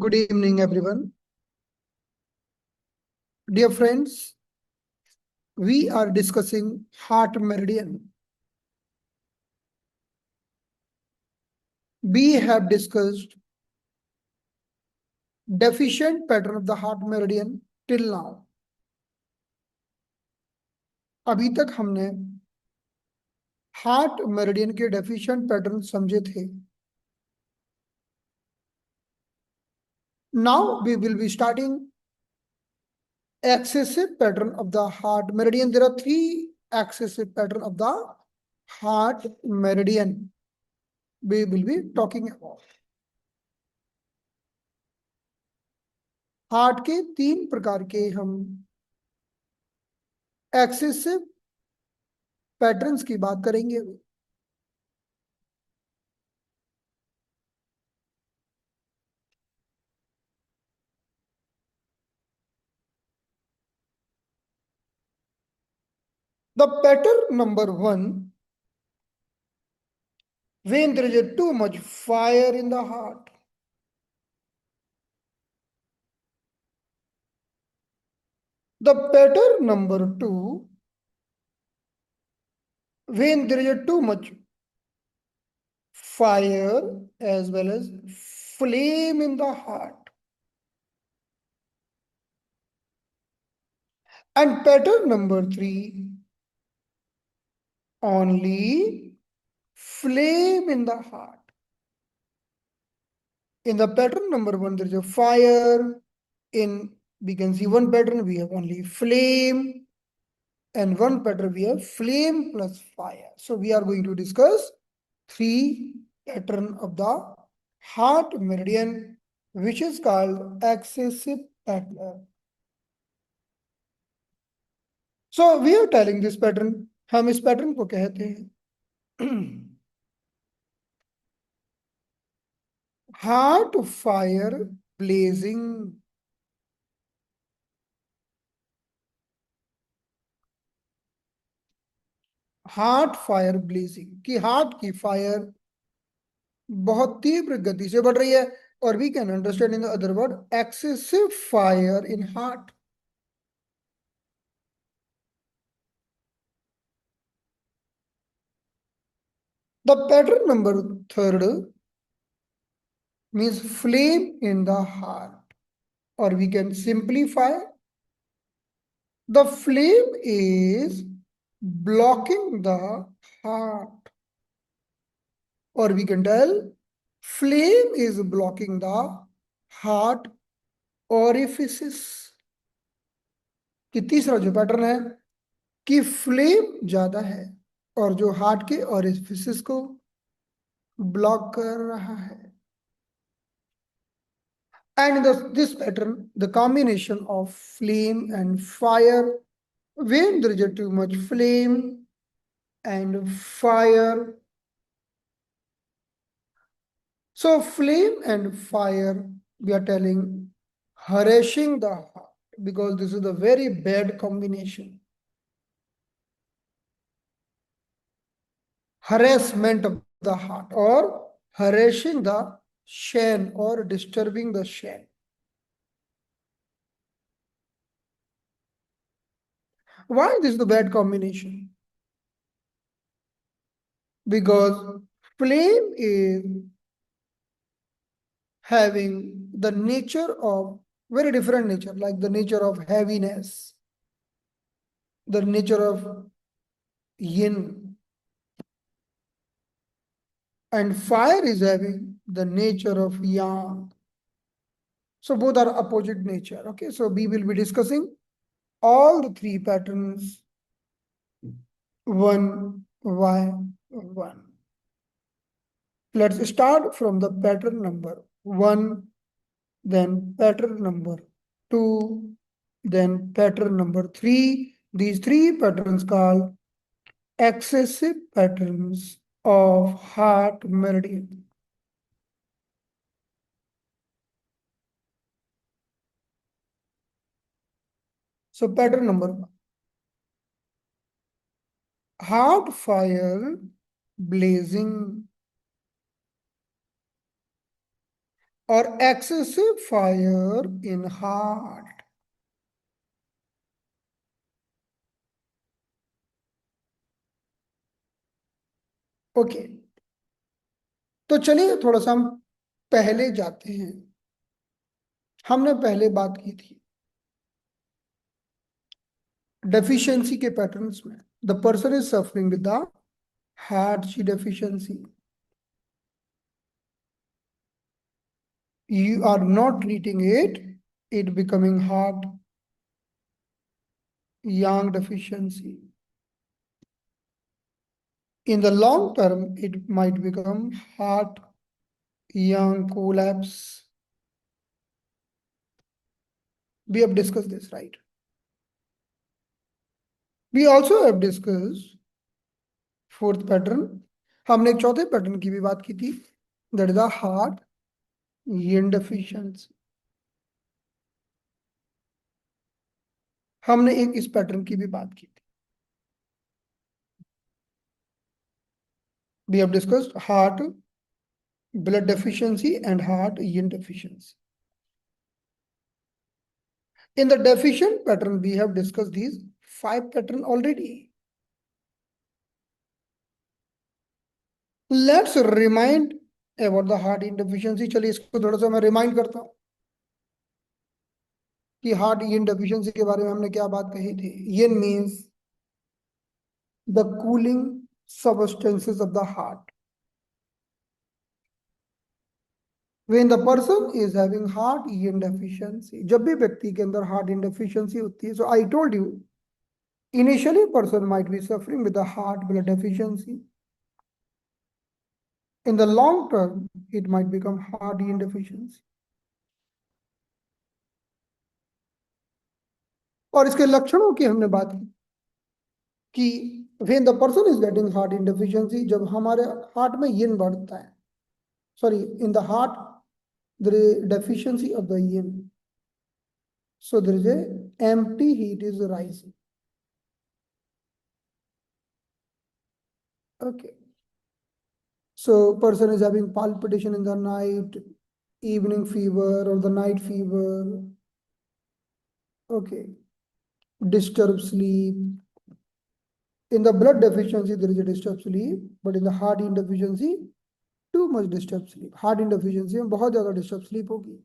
Good evening, everyone. Dear friends, we are discussing heart meridian. We have discussed deficient pattern of the heart meridian till now. अभी तक हमने heart meridian के deficient pattern समझे थे. Now we will be starting excessive pattern of the heart meridian. There are three excessive pattern of the heart meridian we will be talking about. Heart के तीन प्रकार के हम एक्सेसिव पैटर्न्स की बात करेंगे. The pattern number one, when there is too much fire in the heart. The pattern number two, when there is too much fire as well as flame in the heart. And pattern number three, only flame in the heart. In the pattern number one, there is a fire. In, we can see one pattern, we have only flame. And one pattern, we have flame plus fire. So we are going to discuss three pattern of the heart meridian, which is called excessive pattern. So we are telling this pattern, हम इस pattern को कहते हैं heart fire blazing. Heart fire blazing, कि heart की fire बहुत तीव्र गति से बढ़ रही है. और we can understand in the other word excessive fire in heart. The pattern number third means flame in the heart, or we can simplify, the flame is blocking the heart, or we can tell flame is blocking the heart orifices. कि तीसरा जो pattern है कि flame ज्यादा है और जो heart के ओरिफिसेस को ब्लॉक कर रहा है. And in this pattern, the combination of flame and fire, when there is too much flame and fire. So flame and fire, we are telling harassing the heart, because this is a very bad combination. Harassment of the heart or harassing the shen or disturbing the shen. Why this is the bad combination? Because flame is having the nature of very different nature, like the nature of heaviness, the nature of yin, and fire is having the nature of yang. So both are opposite nature. Okay, so we will be discussing all the three patterns one by one. Let's start from the pattern number one, then pattern number two, then pattern number three. These three patterns called excessive patterns of heart meridian. So pattern number one, heart fire blazing. or excessive fire in heart. Okay, तो चलिए थोड़ा सा हम पहले जाते हैं। हमने पहले बात की थी डेफिशिएंसी के पैटर्न्स में। The person is suffering with the heart ची deficiency, you are not treating it, it becoming heart yang deficiency. In the long term, it might become heart yang collapse. We have discussed this, right? We also have discussed fourth pattern. हमने एक चौथे pattern की भी बात की थी, that is the heart yin deficiency. हमने एक इस पैटर्न की भी बात की थी. We have discussed heart blood deficiency and heart yin deficiency. In the deficient pattern, we have discussed these 5 pattern already. Let's remind about the heart yin deficiency. चलिए इसको थोड़ा सा मैं रिमाइंड करता हूँ कि हार्ट yin deficiency के बारे में हमने क्या बात कही थी. yin means the cooling substances of the heart. When the person is having heart yin deficiency, जब भी व्यक्ति के अंदर heart yin deficiency होती है, so I told you initially person might be suffering with the heart blood deficiency. In the long term, it might become heart yin deficiency. और इसके लक्षणों की हमने बात की कि when the person is getting heart yin deficiency, जब हमारे हार्ट में yin बढ़ता है, sorry, in the heart there is deficiency of the yin, so there is a empty heat is rising. Okay, so person is having palpitation in the night, evening fever or the night fever. Okay, disturbed sleep. In the blood deficiency there is a disturbed sleep, but in the heart yin deficiency too much disturbed sleep. Heart yin deficiency में बहुत ज़्यादा disturbed sleep होगी.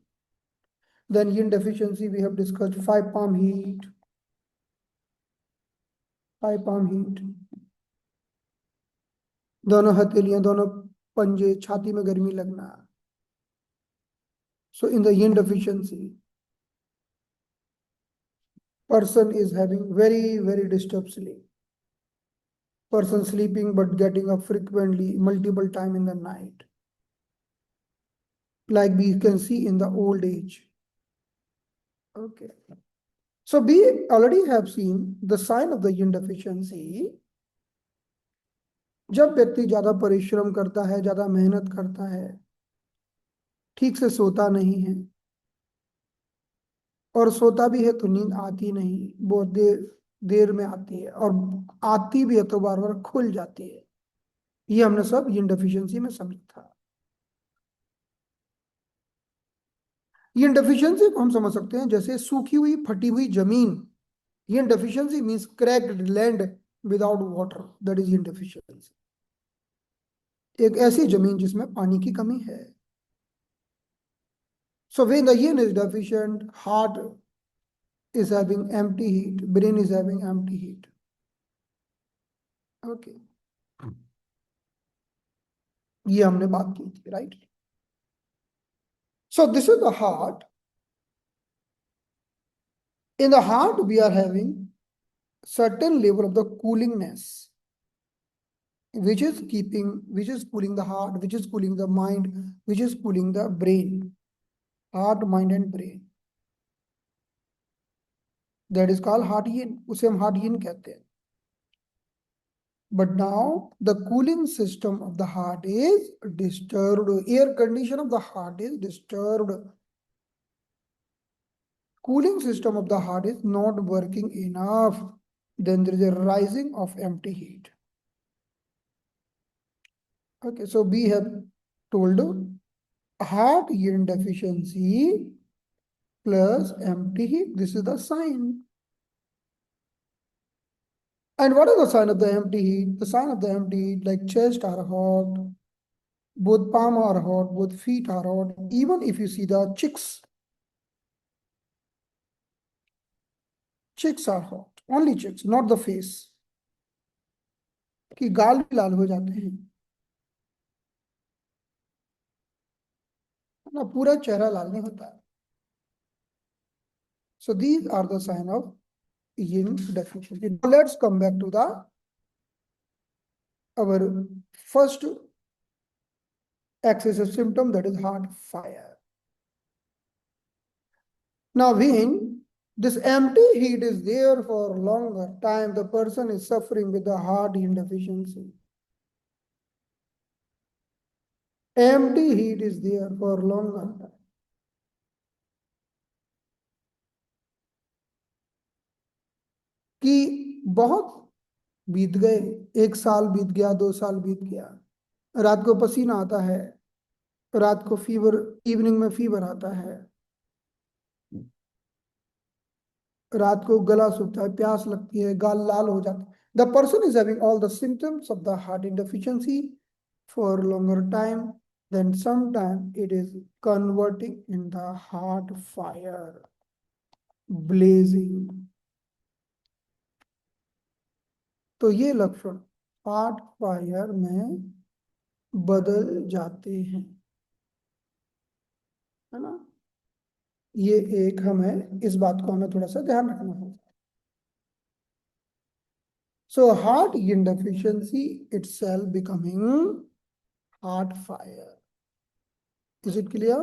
Then yin deficiency we have discussed 5 palm heat. 5 palm heat. दोनों हथेलियां, दोनों पंजे, छाती में गर्मी लगना. So in the yin deficiency, person is having very disturbed sleep. Person sleeping but getting up frequently, multiple time in the night, like we can see in the old age. Okay. So we already have seen the sign of the yin deficiency. जब व्यक्ति ज्यादा परिश्रम करता है, ज्यादा मेहनत करता है, ठीक से सोता नहीं है, और सोता भी है तो नींद आती नहीं, बहुत देर देर में आती है, और आती भी है तो बार बार खुल जाती है. ये हमने सब yin deficiency में समझा था. yin deficiency को हम समझ सकते हैं जैसे सूखी हुई फटी हुई जमीन. yin deficiency means cracked land without water, that is yin deficiency. एक ऐसी जमीन जिसमें पानी की कमी है. So when the yin is deficient, heart is having empty heat, brain is having empty heat. Okay, ये हमने बात की थी, right? So this is the heart. In the heart we are having certain level of the coolingness, which is cooling the heart, which is cooling the mind, which is cooling the brain. Heart, mind and brain, that is called heart yin. उसे हम heart yin कहते हैं. But now the cooling system of the heart is disturbed. Air condition of the heart is disturbed. Cooling system of the heart is not working enough. Then there is a rising of empty heat. Okay, so we have told heart urine deficiency plus empty heat. This is the sign. And what is the sign of the empty heat? The sign of the empty heat, like chest are hot, both palm are hot, both feet are hot. Even if you see the cheeks are hot. Only cheeks, not the face. कि गाल भी लाल हो जाते हैं ना, पूरा चेहरा लाल नहीं होता है. So these are the sign of yin deficiency. Now let's come back to the our first axis of symptom, that is heart fire. Now when this empty heat is there for longer time, the person is suffering with the heart yin deficiency. Empty heat is there for longer time. कि बहुत बीत गए, 1 साल बीत गया, 2 साल बीत गया, रात को पसीना आता है, रात को फीवर, इवनिंग में फीवर आता है, रात को गला सूखता है, प्यास लगती है, गाल लाल हो जाता है. The person is having all the symptoms of the heart insufficiency for longer time, then sometime it is converting in the heart fire, blazing. तो ये लक्षण हार्ट फायर में बदल जाते हैं, है ना. ये एक हमें इस बात को हमें थोड़ा सा ध्यान रखना होगा. So heart yin deficiency itself becoming heart fire. Is it clear?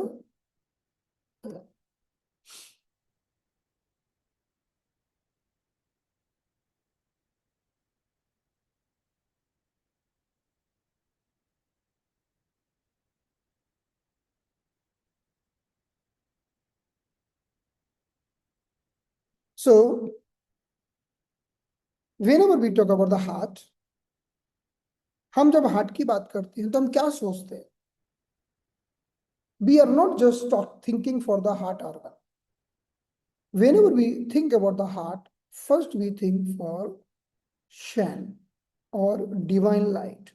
So whenever we talk about the heart, हम जब हार्ट की बात करते हैं तो हम क्या सोचते हैं? We are not just thinking for the heart organ. Whenever we think about the heart, first we think for Shan or divine light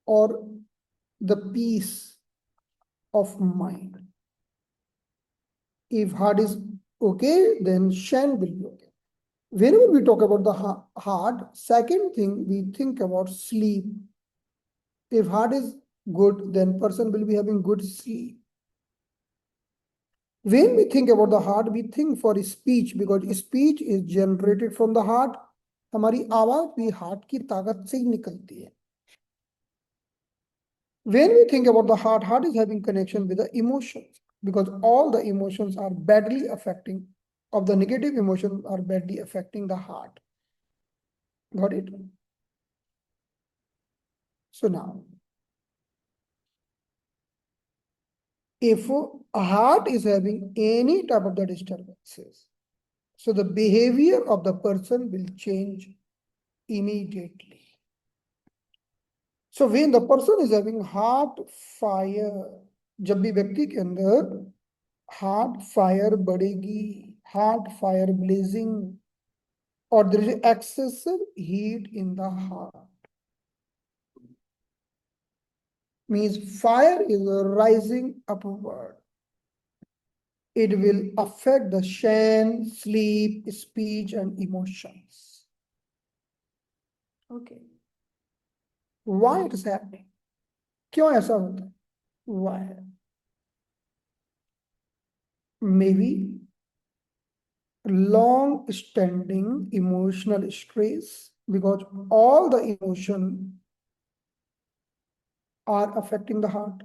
or the peace of mind. If heart is okay, then Shan will be okay. Whenever we talk about the heart, second thing we think about sleep. If heart is good, then person will be having good sleep. When we think about the heart, we think for speech, because speech is generated from the heart. हमारी आवाज भी heart की ताकत से ही निकलती है. When we think about the heart is having connection with the emotions, because all the emotions are badly affecting, of the negative emotions are badly affecting the heart. Got it? So now, if a heart is having any type of the disturbances, so the behavior of the person will change immediately. So when the person is having heart fire, जब भी व्यक्ति के अंदर heart fire बढ़ेगी, heart fire blazing, or there is excessive heat in the heart, means fire is rising upward. It will affect the Shan, sleep, speech, and emotions. Okay. Why it is happening? क्यों ऐसा होता है? Why? Maybe long standing emotional stress, because all the emotion are affecting the heart.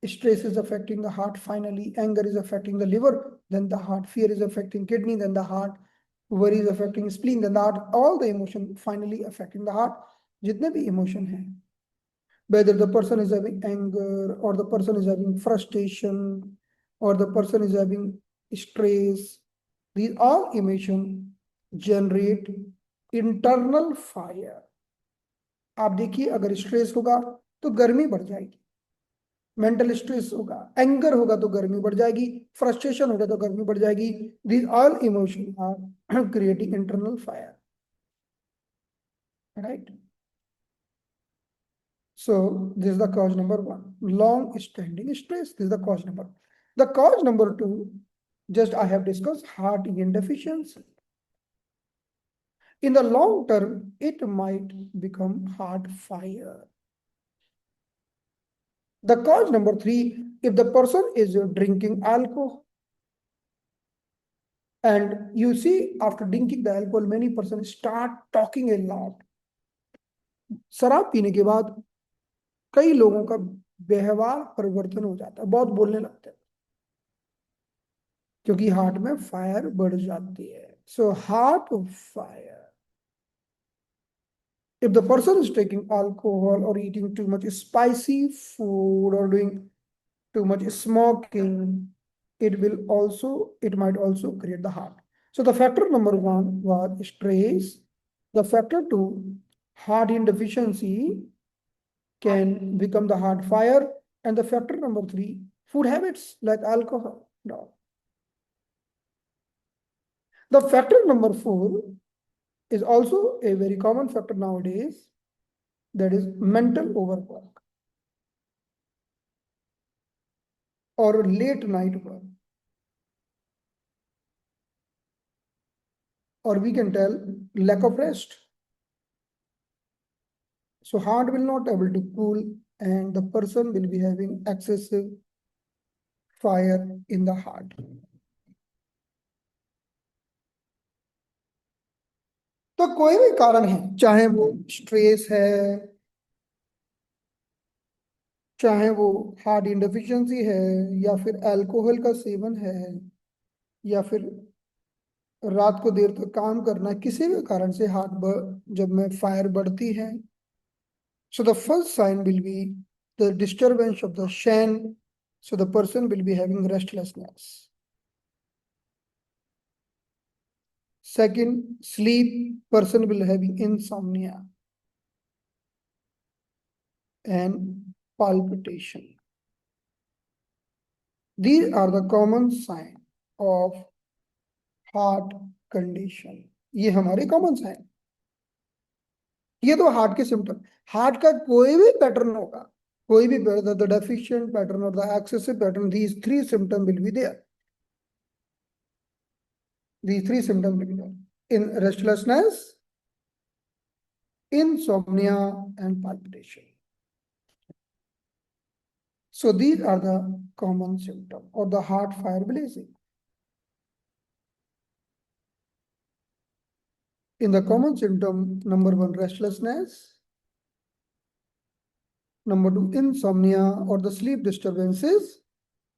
Stress is affecting the heart, finally anger is affecting the liver, then the heart, fear is affecting kidney, then the heart, worry is affecting spleen, then the heart, all the emotion finally affecting the heart. जितने भी emotion हैं, whether the person is having anger or the person is having frustration or the person is having stress, these all emotion generate internal fire. आप देखिए अगर stress होगा तो गर्मी बढ़ जाएगी, मेंटल स्ट्रेस होगा, एंगर होगा तो गर्मी बढ़ जाएगी, फ्रस्ट्रेशन होगा तो गर्मी बढ़ जाएगी. These all emotion are creating internal fire, right. So this is the cause number one, long standing stress. This is the cause number. The cause number two, just I have discussed heart iron deficiency. In the long term, it might become heart fire. The cause number three, if the person is drinking alcohol, and you see after drinking the alcohol, many persons start talking a lot. शराब पीने के बाद कई लोगों का व्यवहार परिवर्तन हो जाता है, बहुत बोलने लगते हैं, क्योंकि हार्ट में फायर बढ़ जाती है. So heart fire. If the person is taking alcohol or eating too much spicy food or doing too much smoking, it might also create the heart. So the factor number one was stress. The factor two, heart deficiency can become the heart fire. And the factor number three, food habits like alcohol. No. The factor number four is also a very common factor nowadays, that is mental overwork or late night work, or we can tell lack of rest. So heart will not able to cool and the person will be having excessive fire in the heart. तो कोई भी कारण है, चाहे वो stress है, चाहे वो हार्ट इनडेफिशिएंसी है, या फिर अल्कोहल का सेवन है, या फिर रात को देर तक काम करना, किसी भी कारण से जब में फायर बढ़ती है. So the first sign will be the disturbance of the shen. So the person will be having restlessness. Second, sleep, person will having insomnia and palpitation. These are the common signs of heart condition. ये हमारे common sign. ये तो heart के symptom. Heart का कोई भी pattern होगा, कोई भी द डेफिशिएंट पैटर्न और the excessive pattern, these three symptoms will be there. These three symptoms will be there. In restlessness, insomnia, and palpitation. So these are the common symptoms of the heart fire blazing. In the common symptom, number one, restlessness. Number two, insomnia or the sleep disturbances.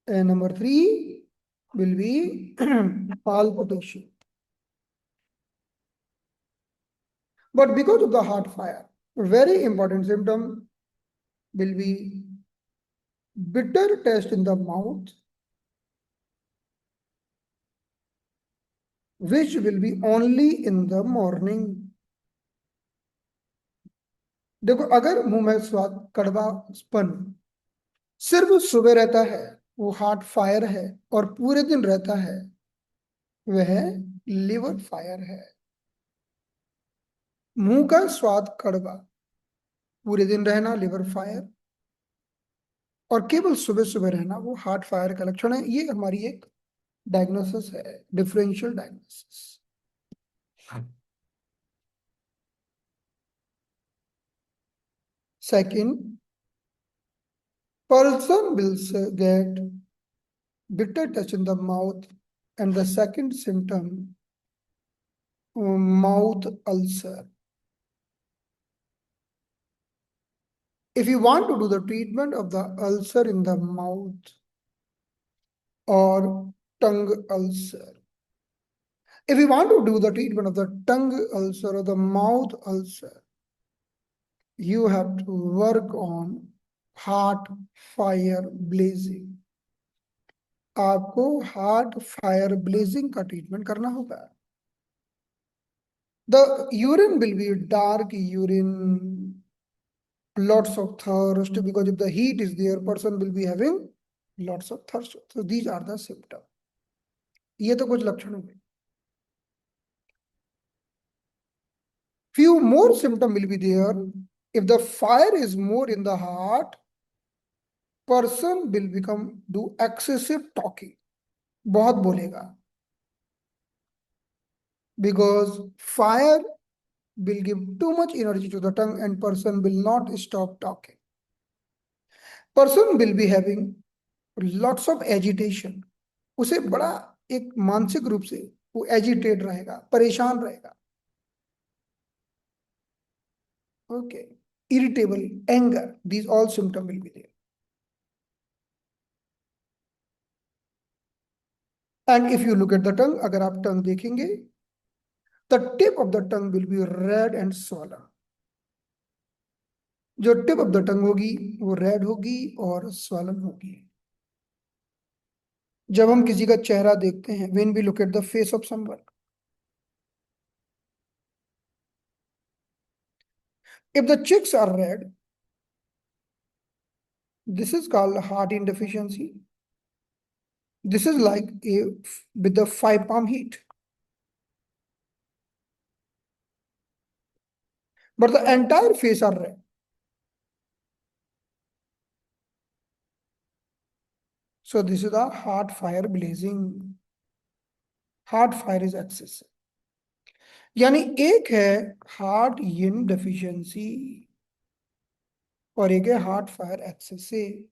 And number three will be palpitation. But because of the heart fire, a very important symptom will be bitter taste in the mouth, which will be only in the morning. देखो, अगर मुंह में स्वाद कड़वापन सिर्फ सुबह रहता है, वो हार्ट फायर है, और पूरे दिन रहता है, वह लिवर फायर है. मुंह का स्वाद कड़वा, पूरे दिन रहना लिवर फायर, और केवल सुबह सुबह रहना वो हार्ट फायर का लक्षण है. ये हमारी एक डायग्नोसिस है, differential diagnosis. Second, person will get bitter taste in the mouth, and the second symptom, mouth ulcer. If you want to do the treatment of the ulcer in the mouth or tongue ulcer, if you want to do the treatment of the tongue ulcer or the mouth ulcer, you have to work on heart fire blazing. आपको heart fire blazing का treatment करना होगा. The urine will be dark urine, lots of thirst, because if the heat is there, person will be having lots of thirst. So these are the symptoms. ये तो कुछ लक्षण हो गए. Few more symptoms will be there. If the fire is more in the heart, person will become do excessive talking. बहुत बोलेगा. Because fire will give too much energy to the tongue and person will not stop talking. Person will be having lots of agitation. उसे बड़ा एक मानसिक रूप से वो agitate रहेगा, परेशान रहेगा. Okay. Irritable, anger, these all symptoms will be there. And if you look at the tongue, अगर आप tongue देखेंगे, the tip of the tongue will be red and swollen. जो टिप ऑफ द टंग होगी वो red होगी और swollen होगी. जब हम किसी का चेहरा देखते हैं, when we look at the face of someone, if the cheeks are red, this is called heart insufficiency. This is like with the 5 palm heat. But the entire face are red. So this is the heart fire blazing. Heart fire is excessive. यानी एक है heart yin deficiency और एक है heart fire excessive.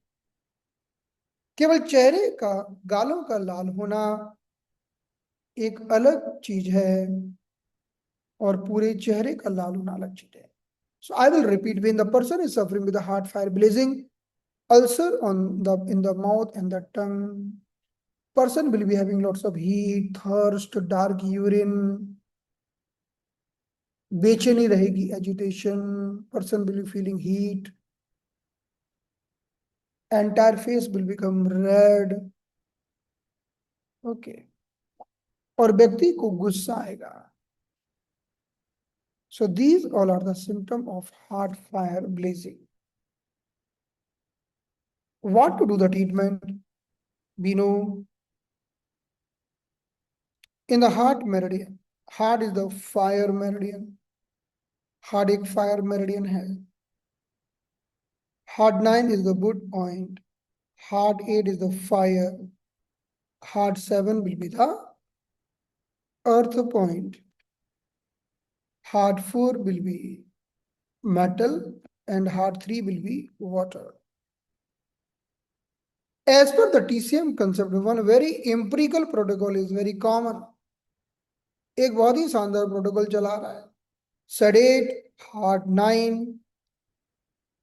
केवल चेहरे का, गालों का लाल होना एक अलग चीज है और पूरे चेहरे का लाल होना अलग चीज है. So I will repeat, when the person is suffering with the heart fire blazing, ulcer on the in the mouth and the tongue, person will be having lots of heat, thirst, dark urine, बेचैनी रहेगी, agitation, person will be feeling heat, entire face will become red. Okay. और व्यक्ति को गुस्सा आएगा. So these all are the symptoms of heart fire blazing. What to do the treatment? We know in the heart meridian, heart is the fire meridian. Heart एक fire meridian है. Heart 9 is the wood point. Heart 8 is the fire. Heart 7 will be the earth point. Heart 4 will be metal and heart 3 will be water. As per the TCM concept, one very empirical protocol is very common. एक बहुत ही शानदार protocol चला रहा है. Sedate, heart 9,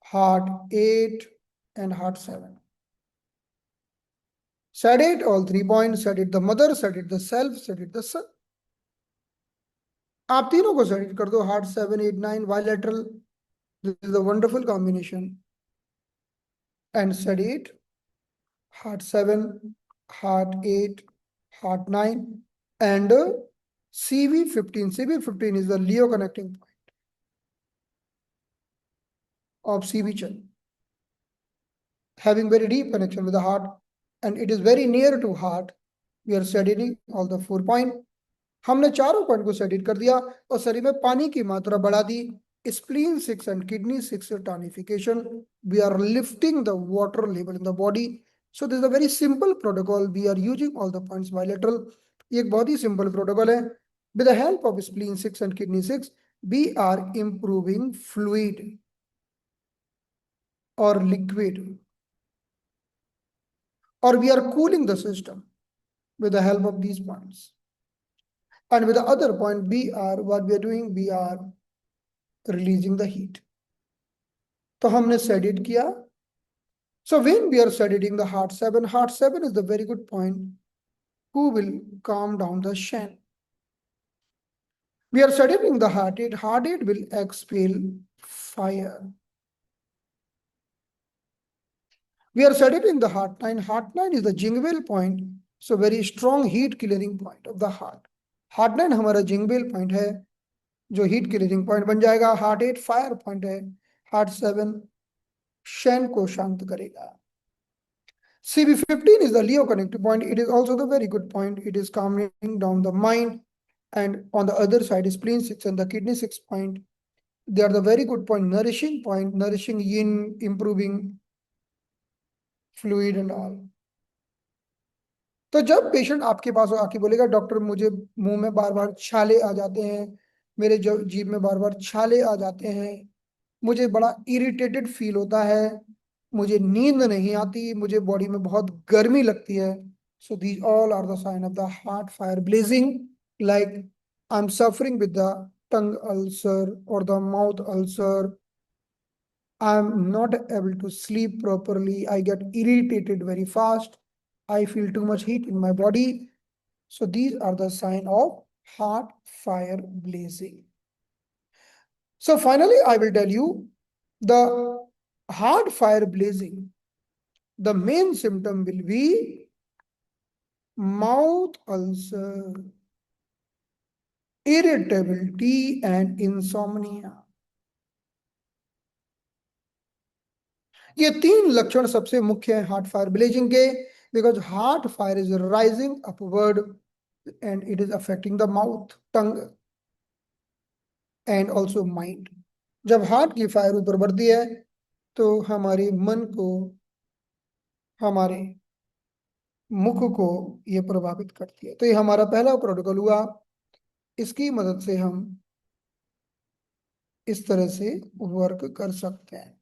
heart 8 and heart 7. Sedate all 3 points, sedate the mother, sedate the self, sedate the son. आप तीनों को sedate कर दो, heart 7, 8, 9, bilateral. This is a wonderful combination. And sedate heart 7, heart 8, heart 9 and CV15. CV15 is the Leo connecting point of CV channel, having very deep connection with the heart, and it is very near to heart. We are studying all the 4 points. हमने चारों point को सेडिट कर दिया और शरीर में पानी की मात्रा बढ़ा दी. Spleen 6 and kidney 6 tonification. We are lifting the water level in the body. So this is a very simple protocol. We are using all the points bilateral. ये एक बहुत ही simple protocol है. With the help of spleen 6 and kidney 6, we are improving fluid or liquid, or we are cooling the system with the help of these points. And with the other point, what we are doing, we are releasing the heat. तो हमने sedate किया. So when we are sedating the heart 7 is the very good point who will calm down the shen. We are sedating the heart 8. Heart 8 will expel fire. We are sedating the heart 9. Heart 9 is the jingle point. So very strong heat clearing point of the heart. Heart 9 हमारा jingle point है जो heat clearing point बन जाएगा. Heart 8 fire point है. Heart 7 Shane को शांत करेगा। CB15 is the Leo connective point. It is also the very good point. It is calming down the mind. And on the other side is spleen 6 and the kidney 6 point. They are the very good point, nourishing yin, improving fluid and all. तो जब patient आपके पास आके बोलेगा doctor मुझे मुंह में बार बार छाले आ जाते हैं, मेरे जीभ में बार बार छाले आ जाते हैं, मुझे बड़ा इरिटेटेड फील होता है, मुझे नींद नहीं आती, मुझे बॉडी में बहुत गर्मी लगती है, so these all are the sign of the heart fire blazing, like I am suffering with the tongue ulcer और the mouth ulcer, I am not able to sleep properly, I get irritated very fast, I feel too much heat in my body. So these are the sign of heart fire blazing. So finally, I will tell you the heart fire blazing. The main symptom will be mouth ulcer, irritability, and insomnia. ये तीन लक्षण सबसे मुख्य है heart fire blazing के, because heart fire is rising upward and it is affecting the mouth, tongue and also mind. जब heart की fire ऊपर बढ़ती है तो हमारे मन को, हमारे मुख को ये प्रभावित करती है। तो ये हमारा पहला प्रोटोकॉल हुआ, इसकी मदद से हम इस तरह से वर्क कर सकते हैं।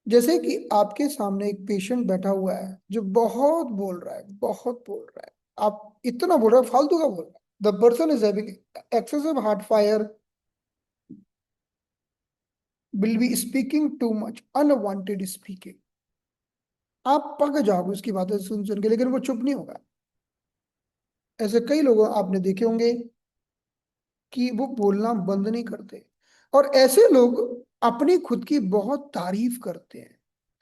जैसे कि आपके सामने एक पेशेंट बैठा हुआ है जो बहुत बोल रहा है, बहुत बोल रहा है, आप इतना बोल रहे हो, फालतू का बोल रहा है, the person is having excessive heart fire, will be speaking too much, unwanted speaking, आप पक जाओगे उसकी बातें सुन सुन के, लेकिन वो चुप नहीं होगा। ऐसे कई लोग आपने देखे होंगे कि वो बोलना बंद नहीं करते, और ऐसे लोग अपनी खुद की बहुत तारीफ करते हैं,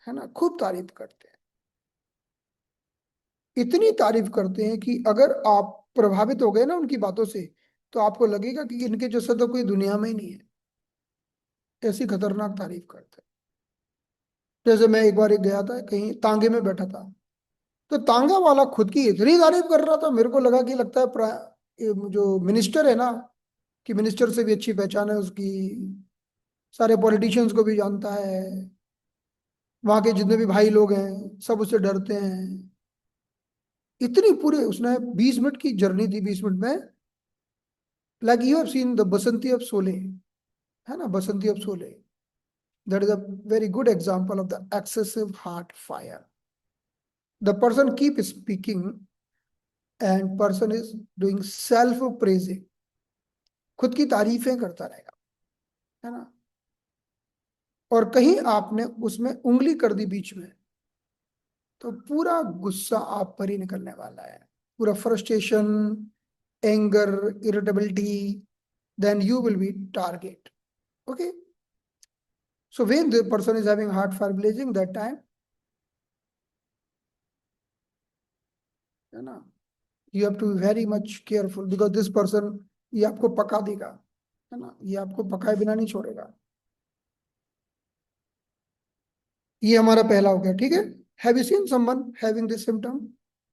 है ना, खूब तारीफ करते हैं, इतनी तारीफ करते हैं कि अगर आप प्रभावित हो गए ना उनकी बातों से, तो आपको लगेगा कि इनके जैसा तो कोई दुनिया में ही नहीं है, ऐसी खतरनाक तारीफ करते हैं। जैसे मैं एक बार गया था, कहीं तांगे में बैठा था, तो तांगा वाला खुद की इतनी तारीफ कर रहा था, मेरे को लगा कि लगता है ये जो मिनिस्टर है ना, कि मिनिस्टर से भी अच्छी पहचान है उसकी, सारे पॉलिटिशियंस को भी जानता है, वहां के जितने भी भाई लोग हैं सब उससे डरते हैं। इतनी पूरे उसने 20 मिनट की जर्नी थी, 20 मिनट में, like you have seen the Basanti of सोले, है ना, बसंती of Sole, that is a very good example of the excessive heart fire. The person keep speaking and person is doing self praising, खुद की तारीफें करता रहेगा, है ना, और कहीं आपने उसमें उंगली कर दी बीच में, तो पूरा गुस्सा आप पर ही निकलने वाला है, पूरा frustration, anger, irritability, then you will be target. Okay, so when the person is having heart fire blazing, that time, है ना, you have to be very much careful, because this person ये आपको पका देगा, है ना, ये आपको पकाए बिना नहीं छोड़ेगा। ये हमारा पहला हो गया, ठीक है। Have you seen someone having this symptom?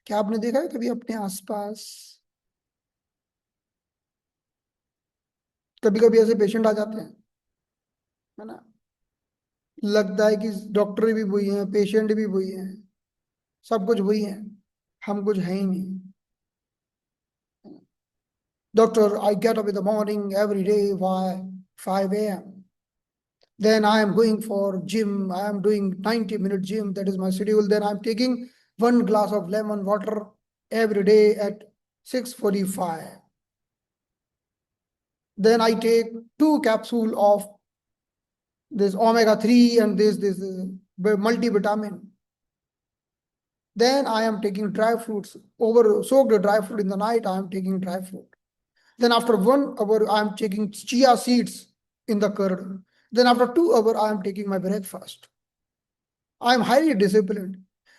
क्या आपने देखा है कभी अपने आसपास? कभी कभी ऐसे पेशेंट आ जाते हैं, है ना, लगता है कि डॉक्टर भी वही हैं, पेशेंट भी वही हैं, सब कुछ वही है, हम कुछ है ही नहीं। Doctor, I get up in the morning every day. Why? 5 a.m. Then I am going for gym. I am doing 90-minute gym. That is my schedule. Then I'm taking 1 glass of lemon water every day at 6:45. Then I take 2 capsules of this omega-3 and this multivitamin. Then I am taking dry fruits, soaked dry fruit in the night. I am taking dry fruit. Then after 1 hour, I am taking chia seeds in the curd. Then after 2 hours, I am taking my breakfast. I am highly disciplined.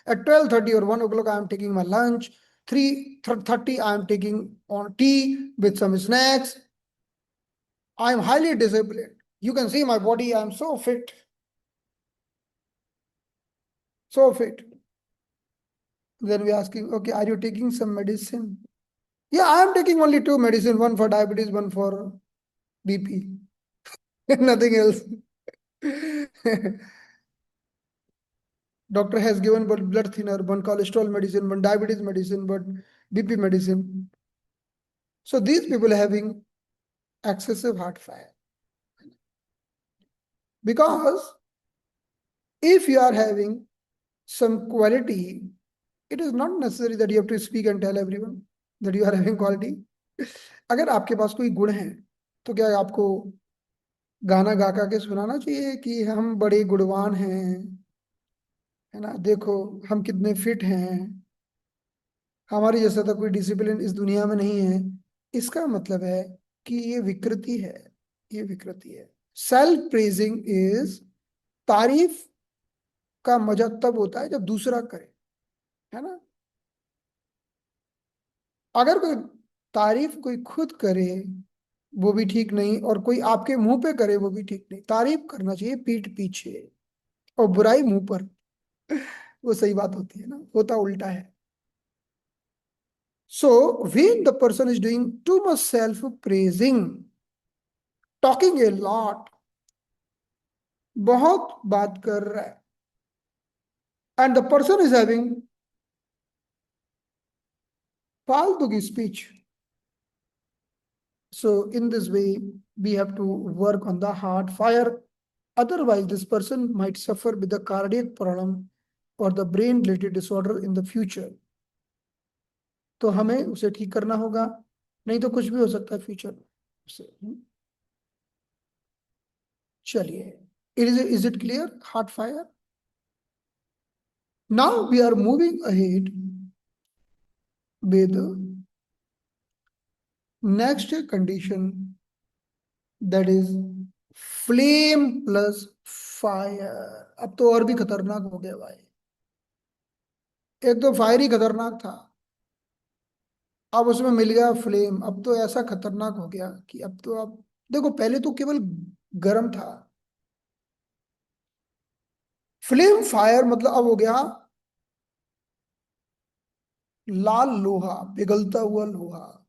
At 12:30 or 1 o'clock, I am taking my lunch. 3:30, I am taking on tea with some snacks. I am highly disciplined. You can see my body, I am so fit. so fit. Then we asking, okay, are you taking some medicine? Yeah, I am taking only two medicine, one for diabetes, one for BP. Nothing else. Doctor has given one blood thinner, one cholesterol medicine, one diabetes medicine, one BP medicine. So these people are having excessive heart failure. Because if you are having some quality, it is not necessary that you have to speak and tell everyone that you are having quality. अगर आपके पास कोई गुण है तो क्या आपको गाना गा गा के सुनाना चाहिए कि हम बड़े गुणवान हैं, है ना, देखो हम कितने फिट हैं, हमारे जैसा तो कोई डिसिप्लिन इस दुनिया में नहीं है? इसका मतलब है कि ये विकृति है, ये विकृति है। सेल्फ प्रेजिंग इज, तारीफ का मजा तब होता है जब दूसरा करे, है ना। अगर कोई तारीफ कोई खुद करे वो भी ठीक नहीं, और कोई आपके मुंह पे करे वो भी ठीक नहीं। तारीफ करना चाहिए पीठ पीछे और बुराई मुंह पर। वो सही बात होती है ना, होता उल्टा है। सो when the person is doing too much self praising, talking a lot, बहुत बात कर रहा है, and the person is having फालतू की speech, so in this way we have to work on the heart fire. Otherwise this person might suffer with the cardiac problem or the brain related disorder in the future. तो हमें उसे ठीक करना होगा, नहीं तो कुछ भी हो सकता है फ्यूचर से। चलिए, is it clear? Heart fire. Now we are moving ahead with next condition, that is flame plus fire. अब तो और भी खतरनाक हो गया भाई। एक तो फायर ही खतरनाक था, अब उसमें मिल गया फ्लेम। अब तो ऐसा खतरनाक हो गया कि अब तो आप देखो, पहले तो केवल गर्म था। फ्लेम फायर मतलब अब हो गया लाल लोहा, पिघलता हुआ लोहा।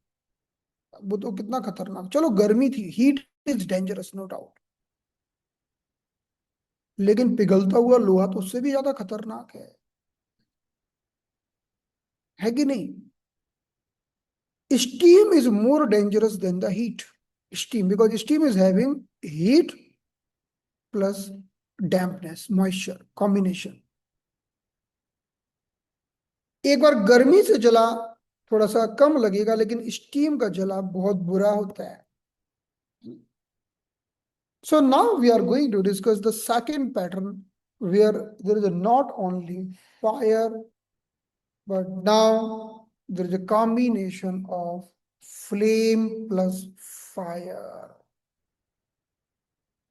वो तो कितना खतरनाक। चलो गर्मी थी, heat is dangerous no doubt, लेकिन पिघलता हुआ लोहा तो उससे भी ज्यादा खतरनाक है कि नहीं? Steam is more dangerous than the heat. Steam, because steam is having heat plus dampness, moisture combination. एक बार गर्मी से जला थोड़ा सा कम लगेगा, लेकिन स्टीम का जला बहुत बुरा होता है। So now we are going to discuss the second pattern where there is not only fire, but now there is a combination of flame plus fire.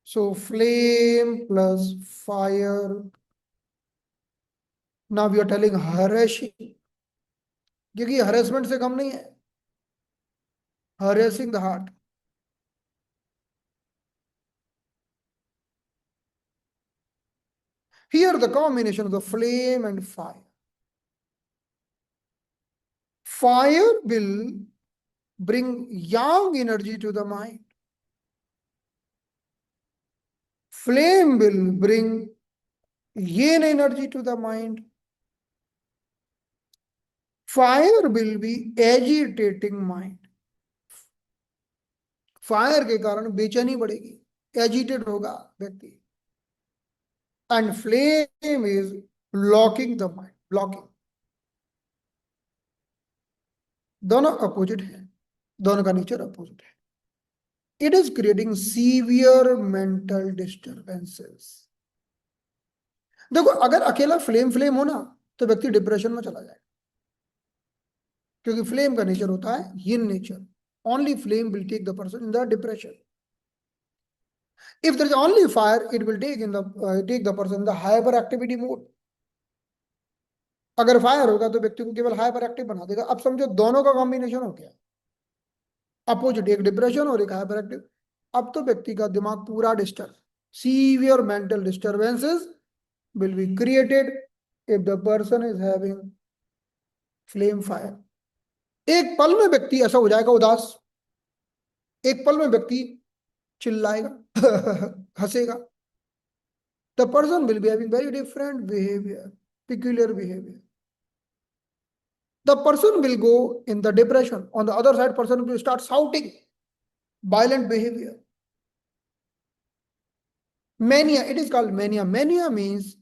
So flame plus fire. Now we are telling harassing, क्योंकि harassment से कम नहीं है, harassing the heart. Here the combination of the flame and fire. Fire will bring yang energy to the mind. Flame will bring yin energy to the mind. Fire will be agitating mind. Fire के कारण बेचैनी बढ़ेगी, agitate होगा व्यक्ति। And flame is blocking the mind, blocking. दोनों opposite है, दोनों का नेचर अपोजिट है। It is creating severe mental disturbances. देखो, अगर अकेला फ्लेम फ्लेम हो ना तो व्यक्ति डिप्रेशन में चला जाए, क्योंकि फ्लेम का नेचर होता है yin nature. Only flame will take the person in the depression. If there is only fire, it will take the person in the hyperactivity mode. अगर फायर होगा तो व्यक्ति को केवल हाइपर एक्टिव बना देगा। अब समझो दोनों का कॉम्बिनेशन हो गया, अपोजिट, एक डिप्रेशन और एक हाइपर एक्टिव। अब तो व्यक्ति का दिमाग पूरा disturb, severe mental disturbances will be created if the person is having flame fire, एक पल में व्यक्ति ऐसा हो जाएगा उदास, एक पल में व्यक्ति चिल्लाएगा, हंसेगा. The person will be having very different behavior, peculiar behavior. The person will go in the depression. On the other side, person will start shouting, violent behavior. Mania, it is called mania. Mania means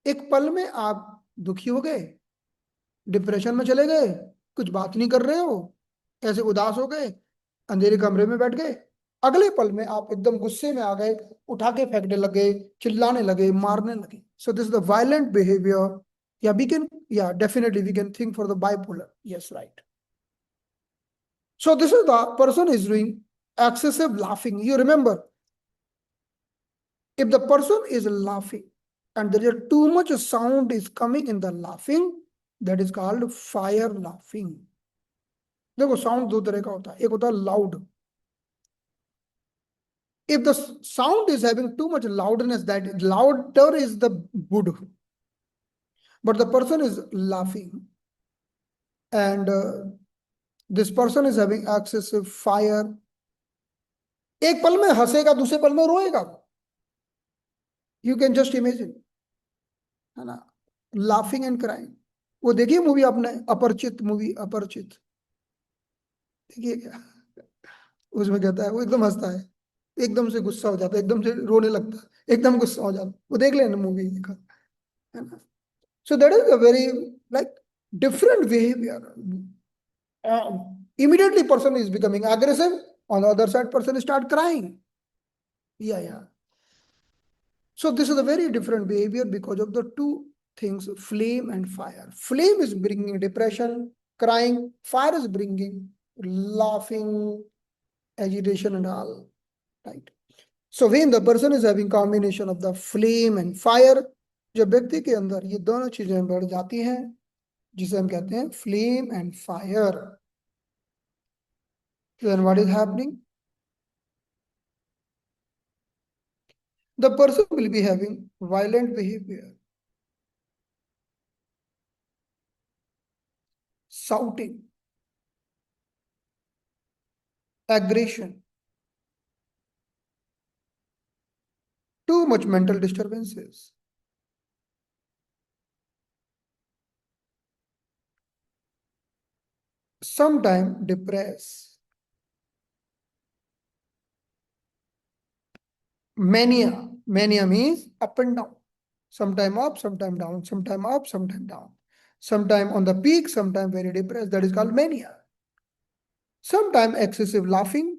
एक पल में आप दुखी हो गए, depression में चले गए, कुछ बात नहीं कर रहे हो, ऐसे उदास हो गए, अंधेरे कमरे में बैठ गए, अगले पल में आप एकदम गुस्से में आ गए, उठा के फेंकने लगे, चिल्लाने लगे, मारने लगे. So this is the violent behaviour. या वी कैन, या definitely we can think for the bipolar. Yes, right. So this is the person is doing excessive laughing. You remember, if the person is laughing and there is too much sound is coming in the laughing, that is called fire laughing. देखो sound दो तरह का होता है, एक होता है loud. If the sound is having too much loudness, that louder is the good. But the person is laughing and this person is having excessive fire. एक पल में हंसेगा, दूसरे पल में रोएगा. यू कैन जस्ट इमेजिन, है ना, लाफिंग एंड क्राइंग. वो देखिए मूवी आपने, अपरिचित मूवी, अपरिचित देखिए क्या, उसमें कहता है वो एकदम हंसता है, एकदम से गुस्सा हो जाता है, एकदम से रोने लगता है, एकदम गुस्सा हो जाता है. वो देख लेना मूवी का, है ना. So that is a very like different behaviour. Immediately person is becoming aggressive, on the other side person start crying. Yeah. So this is a very different behavior because of the two things, flame and fire. Flame is bringing depression, crying. Fire is bringing laughing, agitation and all, right? So when the person is having combination of the flame and fire, जब व्यक्ति के अंदर ये दोनों चीजें बढ़ जाती हैं, जिसे हम कहते हैं flame and fire, then what is happening? The person will be having violent behavior, shouting, aggression, too much mental disturbances. Sometimes depressed. Mania. Mania means up and down. Sometime up, sometime down, sometime up, sometime down. Sometime on the peak, sometime very depressed. That is called mania. Sometime excessive laughing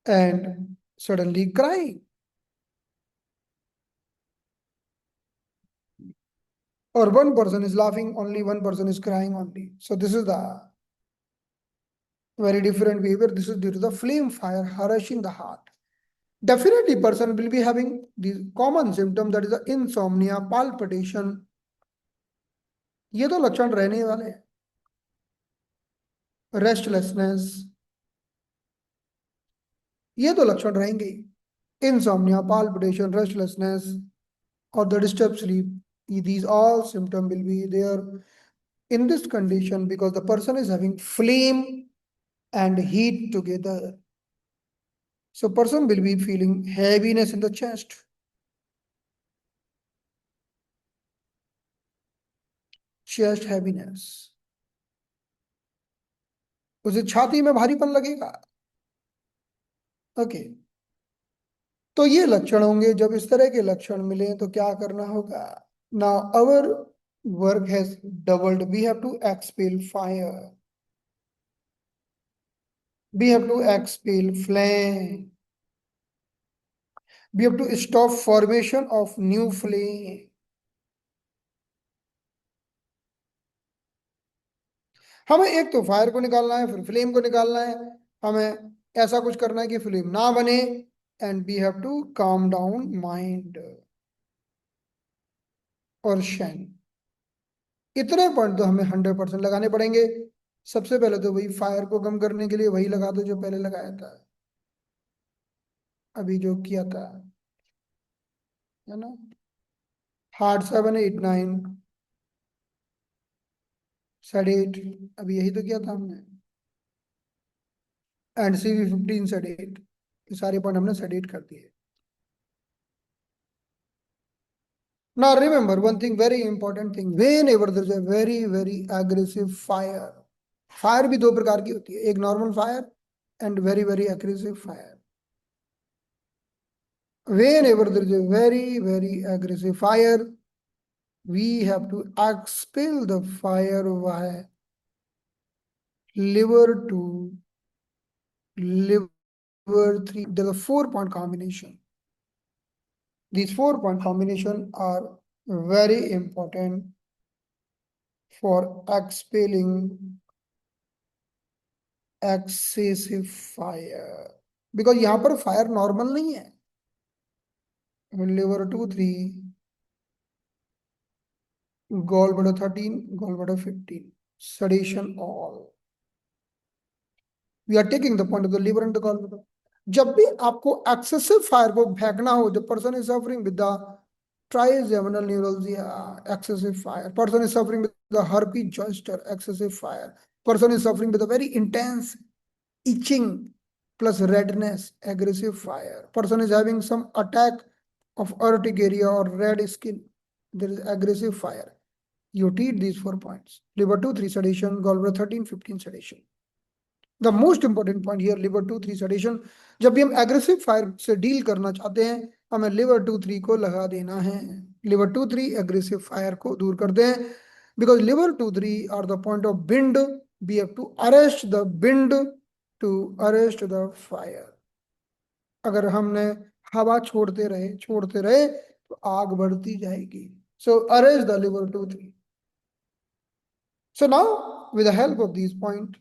and suddenly crying. Or one person is laughing, only one person is crying only. So this is the very different behavior. This is due to the flame fire harassing the heart. Definitely person will be having the common symptom, that is the insomnia, palpitation. ये तो लक्षण रहने वाले हैं. Restlessness, ये तो लक्षण रहेंगे. Insomnia, palpitation, restlessness or the disturbed sleep, these all symptoms will be there in this condition because the person is having flame and heat together. So person will be feeling heaviness in the chest, chest heaviness. उसे छाती में भारीपन लगेगा. Okay, तो ये लक्षण होंगे. जब इस तरह के लक्षण मिले तो क्या करना होगा? Now our work has doubled. We have to expel fire. We have to expel flame. We have to stop formation of new flame. हमें एक तो फायर को निकालना है, फिर फ्लेम को निकालना है. हमें ऐसा कुछ करना है कि फ्लेम ना बने. And we have to calm down mind और शन. इतने पॉइंट तो हमें 100% लगाने पड़ेंगे. सबसे पहले तो वही फायर को कम करने के लिए वही लगा दो जो पहले लगाया था, अभी जो किया था. है ना। हार्ट 7, 8, 9, साढ़े 8, अभी यही तो किया था हमने। एंड CV 15, साढ़े 8, ये सारे पॉइंट हमने साढ़े 8 कर दिए। Now remember one thing, very important thing. Whenever there is a very aggressive fire, fire भी दो प्रकार की होती है, एक normal fire and very aggressive fire. Whenever there is a very aggressive fire, we have to expel the fire via liver 2, liver 3. There's a 4-point combination. These 4-point combination are very important for expelling excessive fire, because यहाँ पर fire normal नहीं है। Liver 2, 3, gallbladder 13, gallbladder 15, sedation all. We are taking the point of the liver and the gallbladder. जब भी आपको excessive fire को फेंकना हो, the person is suffering with the trigeminal neuralgia, excessive fire. Person is suffering with the herpes zoster, excessive fire. Person is suffering with a very intense itching plus redness, aggressive fire. Person is having some attack of urticaria or red skin, there is aggressive fire. You treat these 4 points. Liver 2, 3 sedation, gallbladder 13, 15 sedation. The most important point here liver 2, 3 sedation. जब भी हम aggressive fire से deal करना चाहते हैं, हमें liver 2, 3 को लगा देना है। लिवर 2, 3 एग्रेसिव फायर को दूर करते हैं, because liver 2, 3 are the point of wind. We have to arrest the wind to arrest the fire. अगर हमने हवा छोड़ते रहे तो आग बढ़ती जाएगी। So arrest the liver 2, 3। So now with the help of this point,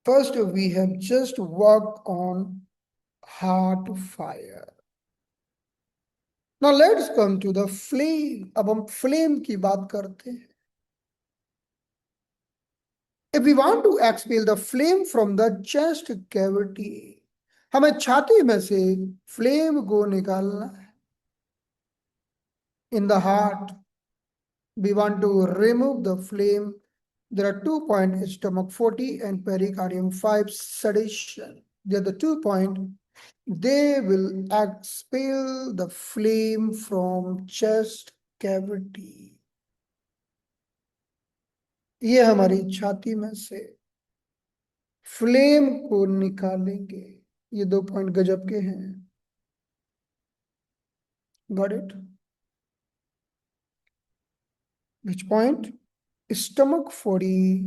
first, we have just worked on heart fire. Now let's come to the flame. अब हम flame की बात करते हैं। If we want to expel the flame from the chest cavity, हमें छाती में से flame को निकालना है। In the heart, we want to remove the flame. There are 2 points, stomach 40 and pericardium 5 sedation. They are the 2 points. They will expel the flame from chest cavity. ये हमारी छाती में से फ्लेम को निकालेंगे। ये 2 पॉइंट गजब के हैं। Got it? Which point? Stomach 40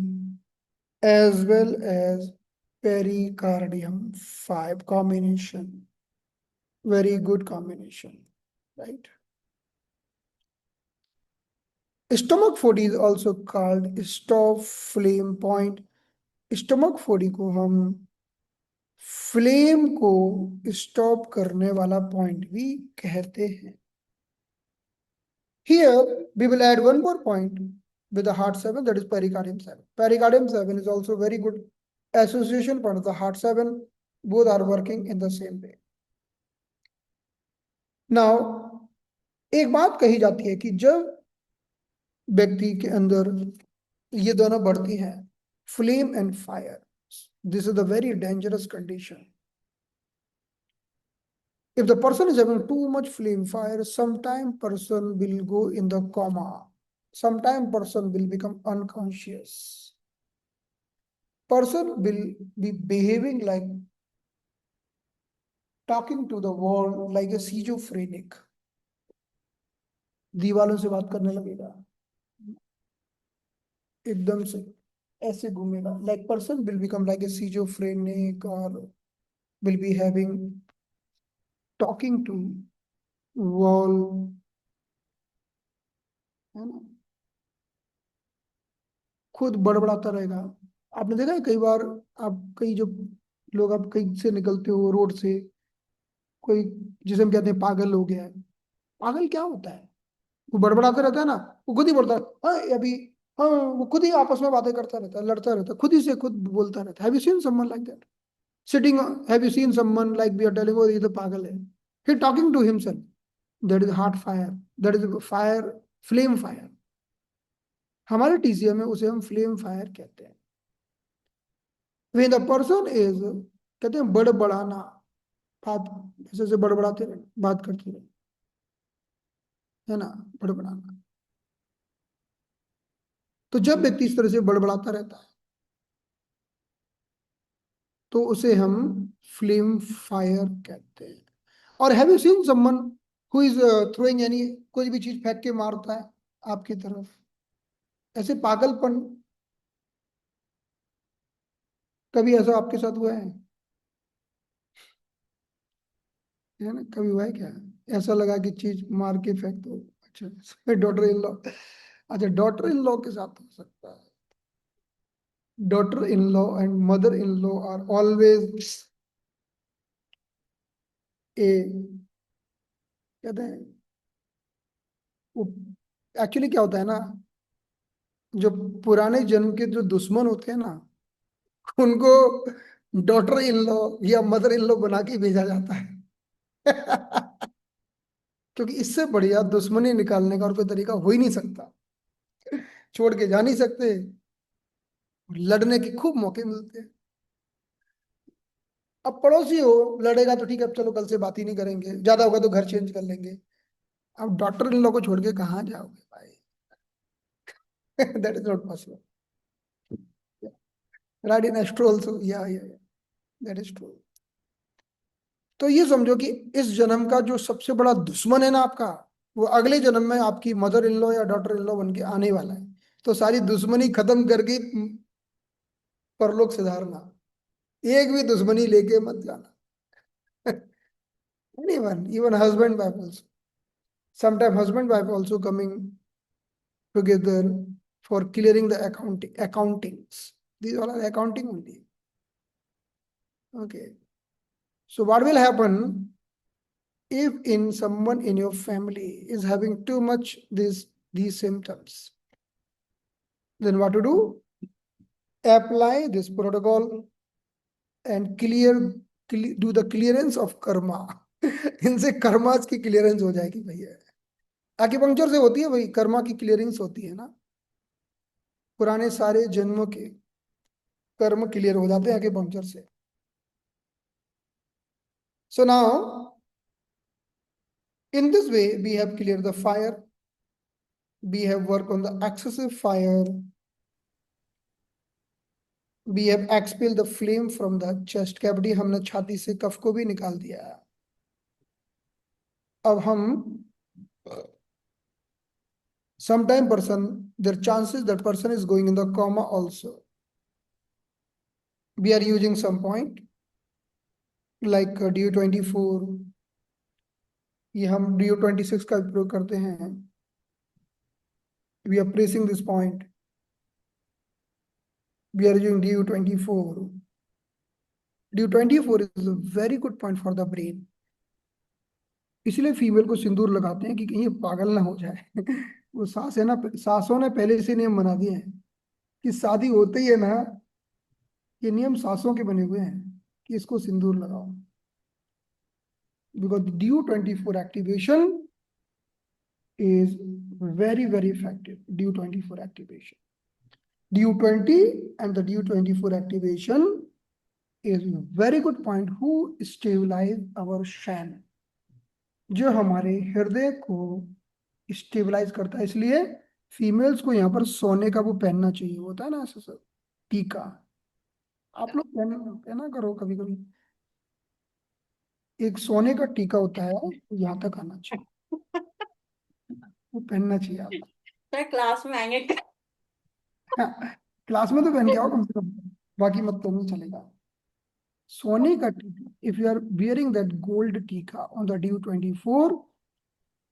as well as pericardium 5 combination. Very good combination, right? Stomach 40 is also called stop flame point. Stomach 40 को हम फ्लेम को स्टॉप करने वाला पॉइंट भी कहते हैं। Here we will add one more point with the heart 7, that is pericardium 7. Pericardium 7 is also very good association point of the heart 7. Both are working in the same way. Now एक बात कही जाती है कि जब व्यक्ति के अंदर ये दोनों बढ़ती हैं, flame and fire, this is the very dangerous condition. If the person is having too much flame fire, sometime person will go in the coma. Sometime person will become unconscious. Person will be behaving like talking to the wall like a schizophrenic. दीवालों से बात करने लगेगा, एकदम से ऐसे घूमेगा. Like person will become like a schizophrenic or will be having talking to wall, है ना. खुद बड़बड़ाता रहेगा. आपने देखा है कई बार, आप कई जो लोग, आप कहीं से निकलते हो रोड से, कोई जिसे हम कहते हैं पागल हो गया है. पागल क्या होता है? वो बड़बड़ाता रहता है ना, वो खुद ही बोलता है हाँ अभी, हाँ, वो खुद ही आपस में बातें करता रहता है, लड़ता रहता है, खुद ही से खुद बोलता रहता है. Have you seen someone like that sitting? Have you seen someone like we are telling, वो ये तो पागल है. He talking to himself. That is heart fire. That is fire, flame fire. हमारे TCM में उसे हम फ्लेम फायर कहते हैं. When the person is, कहते हैं बड़बड़ाना, बात ऐसे से बड़बड़ाते रहे, बात करते रहे, है ना, बड़बड़ाना. तो जब व्यक्ति इस तरह से बड़बड़ाता रहता है तो उसे हम फ्लेम फायर कहते हैं. और have you seen someone who is throwing any, कोई भी चीज फेंक के मारता है आपकी तरफ, ऐसे पागलपन, कभी ऐसा आपके साथ हुआ है ना, कभी हुआ है क्या? ऐसा लगा कि चीज मार के फेंक दो. अच्छा, डॉटर इन लॉ, अच्छा डॉटर इन लॉ के साथ हो सकता है. Daughter in law and mother in law are always a, कहते हैं वो, एक्चुअली क्या होता है ना, जो पुराने जन्म के जो दुश्मन होते हैं ना, उनको डॉटर इन लॉ या मदर इन लॉ बना के भेजा जाता है. क्योंकि इससे बढ़िया दुश्मनी निकालने का और कोई तरीका हो ही नहीं सकता. छोड़ के जा नहीं सकते, लड़ने के खूब मौके मिलते हैं. अब पड़ोसी हो, लड़ेगा तो ठीक है, अब चलो कल से बात ही नहीं करेंगे, ज्यादा होगा तो घर चेंज कर लेंगे. अब डॉक्टर इन लोग को छोड़ के कहाँ जाओगे भाई? That is not possible. Right in astro also, या दैट इज ट्रू. तो ये समझो कि इस जन्म का जो सबसे बड़ा दुश्मन है ना आपका, वो अगले जन्म में आपकी मदर इन लॉ या डॉटर इन लॉ बन के आने वाला है. तो सारी दुश्मनी खत्म करके परलोक सिधारना. एक भी दुश्मनी लेके मत जाना. Anyone, even husband wife also. Sometimes husband wife also coming together for clearing the accountings. These all are accounting only. Okay. So what will happen if in someone in your family is having too much these symptoms? Then what to do? Apply this protocol and do the clearance of karma. इनसे karmas की clearance हो जाएगी भैया. Acupuncture से होती है भाई, कर्मा की क्लियरेंस होती है ना. पुराने सारे जन्मों के कर्म क्लियर हो जाते हैं एक्यूपंक्चर से. So now, in this way, we have cleared the fire. We have worked on the excessive fire. We have expelled the flame from the chest cavity. हमने छाती से कफ को भी निकाल दिया. अब हम sometime person, there are chances that person is going in the coma also. We are using some point like DU24. ये हम DU26 का उपयोग करते हैं. We are pressing this point. We are using DU24. DU24 is a very good point for the brain. इसलिए female को सिंदूर लगाते हैं कि कहीं ये पागल ना हो जाए. वो सास है ना, सासों ने पहले से नियम बना दिए हैं कि शादी होते ही है ना, ये नियम सासों के बने हुए हैं कि इसको सिंदूर लगाओ. Because DU24 activation is very effective. DU24 activation. DU20 and the DU24 activation is very good point who stabilize our shan, जो हमारे हृदय को स्टेबलाइज करता है. इसलिए फीमेल्स को यहाँ पर सोने का वो पहनना चाहिए, होता है ना ऐसा सब टीका. आप लोग पहना करो कभी कभी. एक सोने का टीका होता है, यहाँ तक आना चाहिए, वो पहनना चाहिए आपको. सर क्लास में आएंगे. क्लास में तो पहन के आओ कम से कम, बाकी मत पहनो चलेगा. सोने का टीका, if you are wearing that gold tika on the DU24,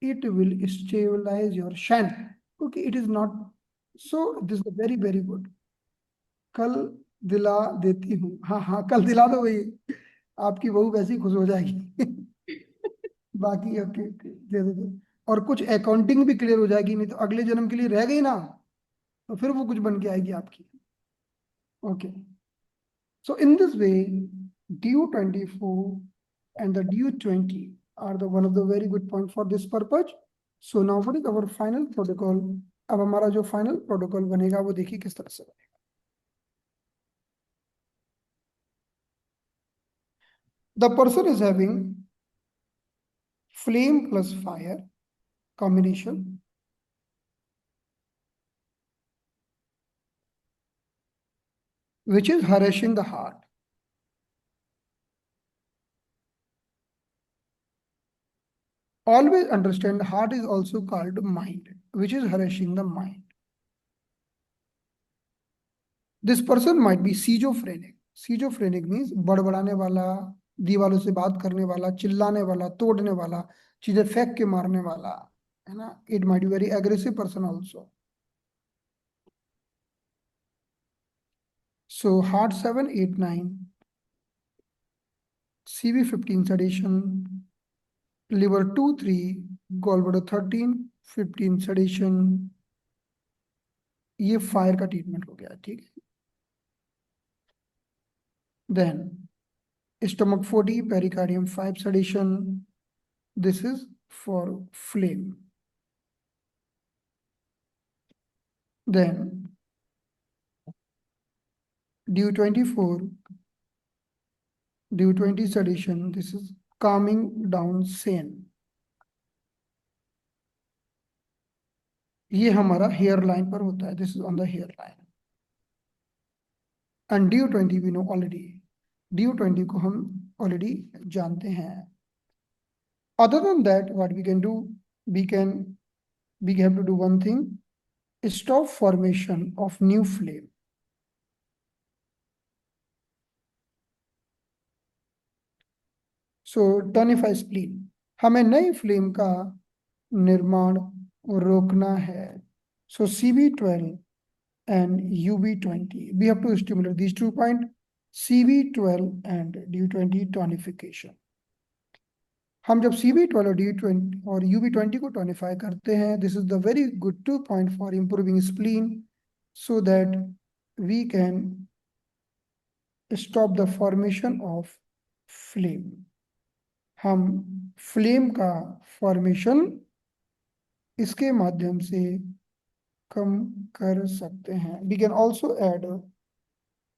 it will stabilize your shan. Okay, it is not so. This is very good. कल दिला देती हूँ. हाँ हाँ, कल दिला दो भाई, आपकी बहू वैसी खुश हो जाएगी. बाकी ओके दे दो. और कुछ अकाउंटिंग भी क्लियर हो जाएगी, नहीं तो अगले जन्म के लिए रह गई ना, तो फिर वो कुछ बन के आएगी आपकी. Okay. So in this way, DU24 and the DU20 are the one of the very good point for this purpose. So now what is our final protocol? अब हमारा जो final protocol बनेगा वो देखिए किस तरह से बनेगा. The person is having flame plus fire combination, which is harassing the heart. Always understand the heart is also called mind, which is harassing the mind. This person might be schizophrenic. Schizophrenic means बड़बड़ाने वाला, दीवारों से बात करने वाला, चिल्लाने वाला, तोड़ने वाला, चीजें फेंक के मारने वाला, है ना? It might be very aggressive person also. So heart 7, 8, 9, CV 15 sedation, liver 2, 3, gallbladder 13, 15 sedation. ये फायर का ट्रीटमेंट हो गया, ठीक है. Then stomach 40, pericardium 5 sedation. This is for flame. Then DU24, DU20 sedation. This is calming down sane. ये हमारा hair line पर होता है. This is on the hair line. And DU20 we know already. DU20 को हम already जानते हैं. Other than that, what we can do, we have to do one thing: stop formation of new flame. So tonify spleen. हमें नई flame का निर्माण रोकना है. So CB12 and UB20. We have to stimulate these 2 points, CB12 and DU20 tonification. हम जब CB12 और DU20 और UB20 को टोनिफाई करते हैं, this is the very good 2 point for improving spleen, so that we can stop the formation of flame. हम flame का formation इसके माध्यम से कम कर सकते हैं. We can also add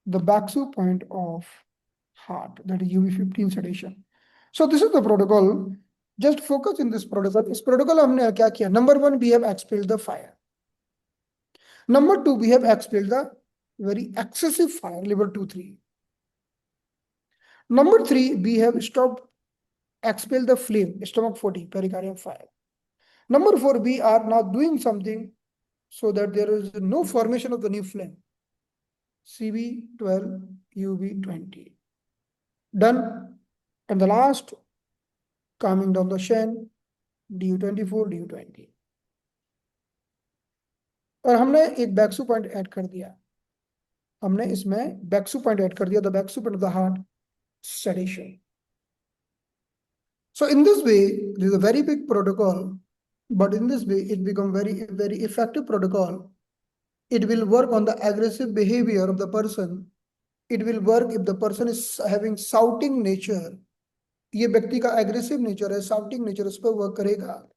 the backsu point of heart, that is UV15 sedation. So this is the protocol. Just focus in this protocol. इस protocol हमने क्या किया? Number 1, we have expelled the fire. Number 2, we have expelled the very excessive fire, liver 2, 3. Number 3, we have expelled the flame, stomach 40, pericardium 5. Number 4, we are now doing something so that there is no formation of the new flame. CB12, UB20. Done. And the last, calming down the Shen, DU24, DU20. और हमने एक बैक्सू point add कर दिया. हमने इसमें बैक्सू point add कर दिया, the back shu point of the heart sedation. So in this way, this is a very big protocol, but in this way, it becomes very effective protocol. It will work on the aggressive behavior of the person. It will work if the person is having shouting nature. ये व्यक्ति का aggressive nature है, shouting nature, उस पर work करेगा.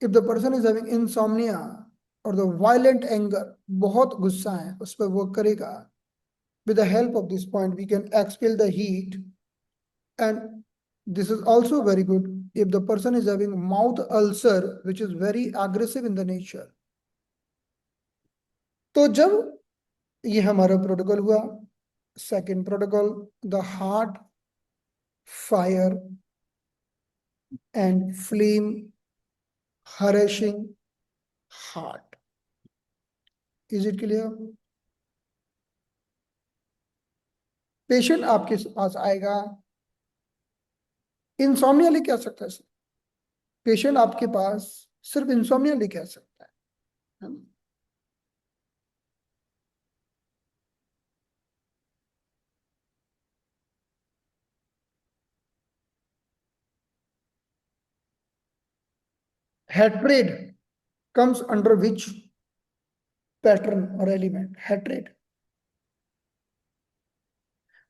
If the person is having insomnia or the violent anger, बहुत गुस्सा है, उस पर work करेगा. With the help of this point, we can expel the heat. And this is also very good if the person is having mouth ulcer, which is very aggressive in the nature. तो जब ये हमारा protocol हुआ, second protocol, the heart fire and flame harassing heart. Is it clear? Patient आपके पास आएगा, insomnia लेके आ सकता है. पेशेंट आपके पास सिर्फ इंसोम्निया लेके आ सकता है. Hatred comes under which pattern or element? Hatred.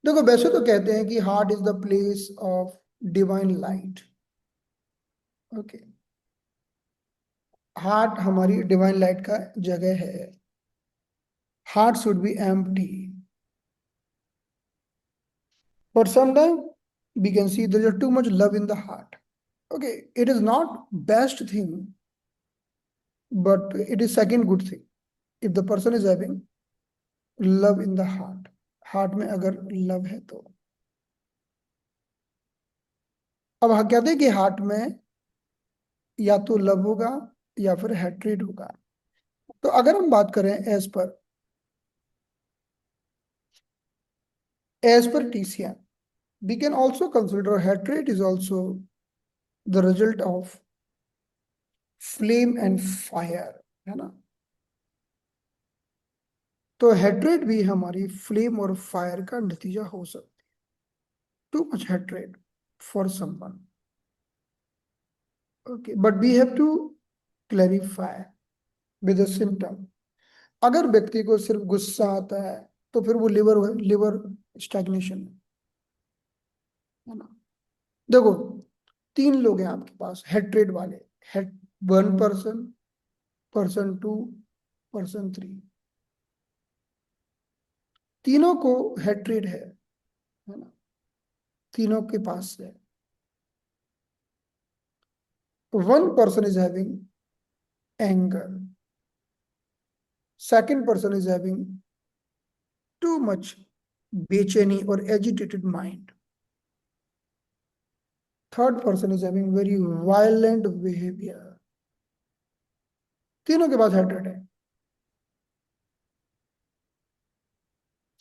देखो वैसे तो कहते हैं कि heart is the place of divine light. Okay, heart हमारी डिवाइन लाइट का जगह है. Heart should be empty. But sometimes we can see there is too much love in the heart. Okay, it is not best thing, but it is second good thing. If the person is having love in the heart में अगर love है तो. अब हम कहते हैं कि heart में या तो लव होगा या फिर हेट्रेड होगा. तो अगर हम बात करें as per TCM, we can also consider hatred is also the result of flame and fire, है ना. तो हेट्रेड भी हमारी फ्लेम और फायर का नतीजा हो सकता है. Too much hatred for someone. Okay, but we have to clarify with the symptom. अगर व्यक्ति को सिर्फ गुस्सा आता है तो फिर वो लिवर स्टैग्नेशन है ना. देखो, तीन लोग हैं आपके पास हेट्रेड वाले. Hate one person, person two, person three. तीनों को हेट्रेड है ना. तीनों के पास है. One person is having anger. Second person is having too much bechani or agitated mind. Third person is having very violent behavior. तीनों के पास hatred है.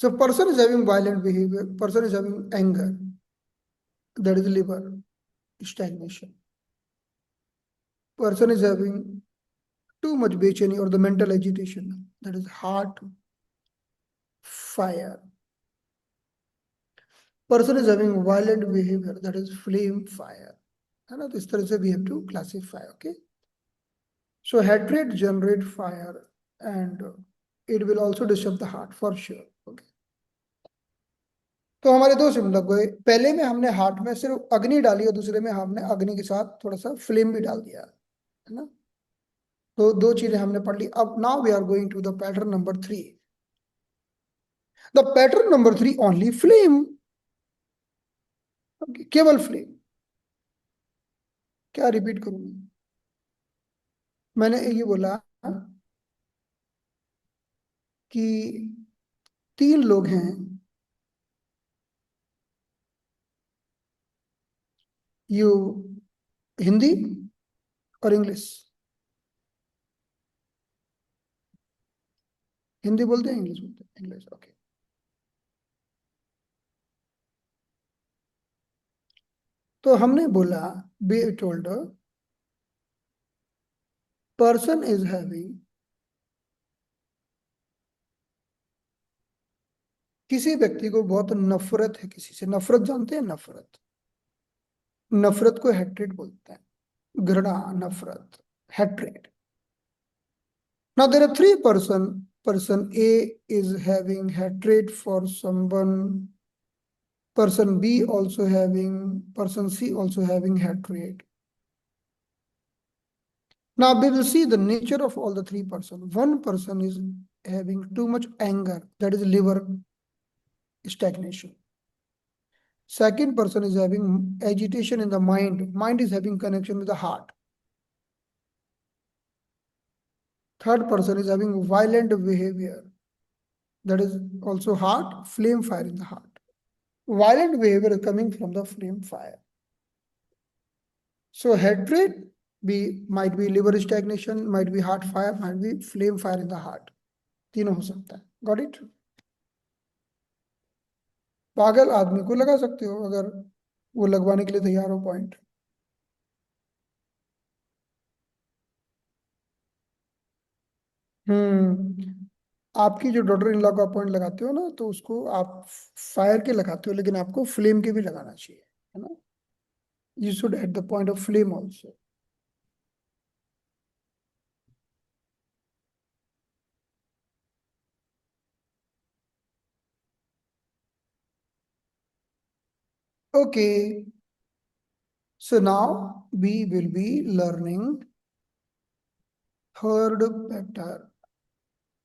So person is having violent behavior, person is having anger, that is liver stagnation. Person is having too much bechani or the mental agitation, that is heart fire. Person is having violent behavior, that is flame fire. है ना. तो इस तरह से we have to classify. Okay. So hatred generate fire and it will also disturb the heart for sure. Okay. तो हमारे दो symptom हुए. पहले में हमने हार्ट में सिर्फ अग्नि डाली और दूसरे में हमने अग्नि के साथ थोड़ा सा फ्लेम भी डाल दिया है ना. तो दो चीजें हमने पढ़ ली. अब now we are going to the pattern number 3. The pattern number 3 only flame. केवल फ्लेम. क्या रिपीट करूं मैंने ये बोला कि तीन लोग हैं. यू हिंदी और इंग्लिश. हिंदी बोलते हैं इंग्लिश बोलते हैं. इंग्लिश. ओके. तो हमने बोला be told person is having, किसी व्यक्ति को बहुत नफरत है किसी से. नफरत जानते हैं? नफरत, नफरत को हेट्रेड बोलते हैं. घृणा, नफरत, hatred. Now there are three person A is having hatred for someone. Person B also having, person C also having hatred. Now we will see the nature of all the three persons. One person is having too much anger, that is liver stagnation. Second person is having agitation in the mind. Mind is having connection with the heart. Third person is having violent behavior. That is also heart, flame fire in the heart. Violent behavior is coming from the flame fire. So hatred might be liver stagnation, might be heart fire, might be flame fire in the heart. तीनों हो सकता है. Got it? पागल आदमी को लगा सकते हो अगर वो लगवाने के लिए तैयार हो पॉइंट. आपकी जो डॉटर इन लॉ का पॉइंट लगाते हो ना, तो उसको आप फायर के लगाते हो, लेकिन आपको फ्लेम के भी लगाना चाहिए, है ना. You should at the point of flame also. Okay. So now we will be learning third pattern.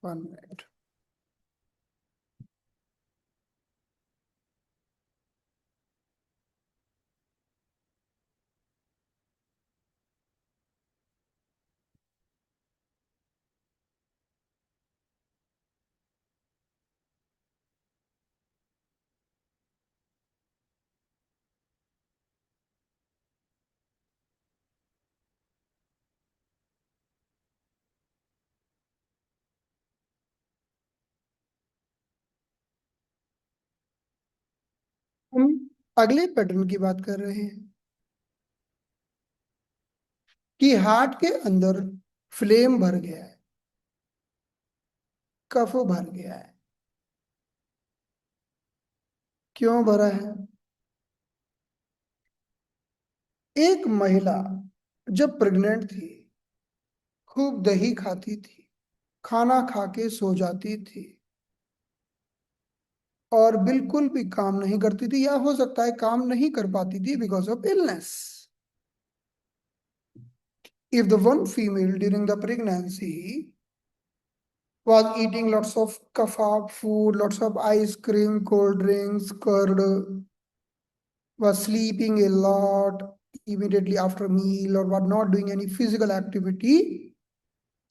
1 minute. हम अगले पैटर्न की बात कर रहे हैं कि हार्ट के अंदर फ्लेम भर गया है, कफ भर गया है। क्यों भरा है? एक महिला जब प्रेग्नेंट थी, खूब दही खाती थी, खाना खा के सो जाती थी और बिल्कुल भी काम नहीं करती थी, या हो सकता है काम नहीं कर पाती थी because of illness. If the one female during the pregnancy was eating lots of kebab food, lots of ice cream, cold drinks, curd, was sleeping a lot immediately after meal, or was not doing any physical activity,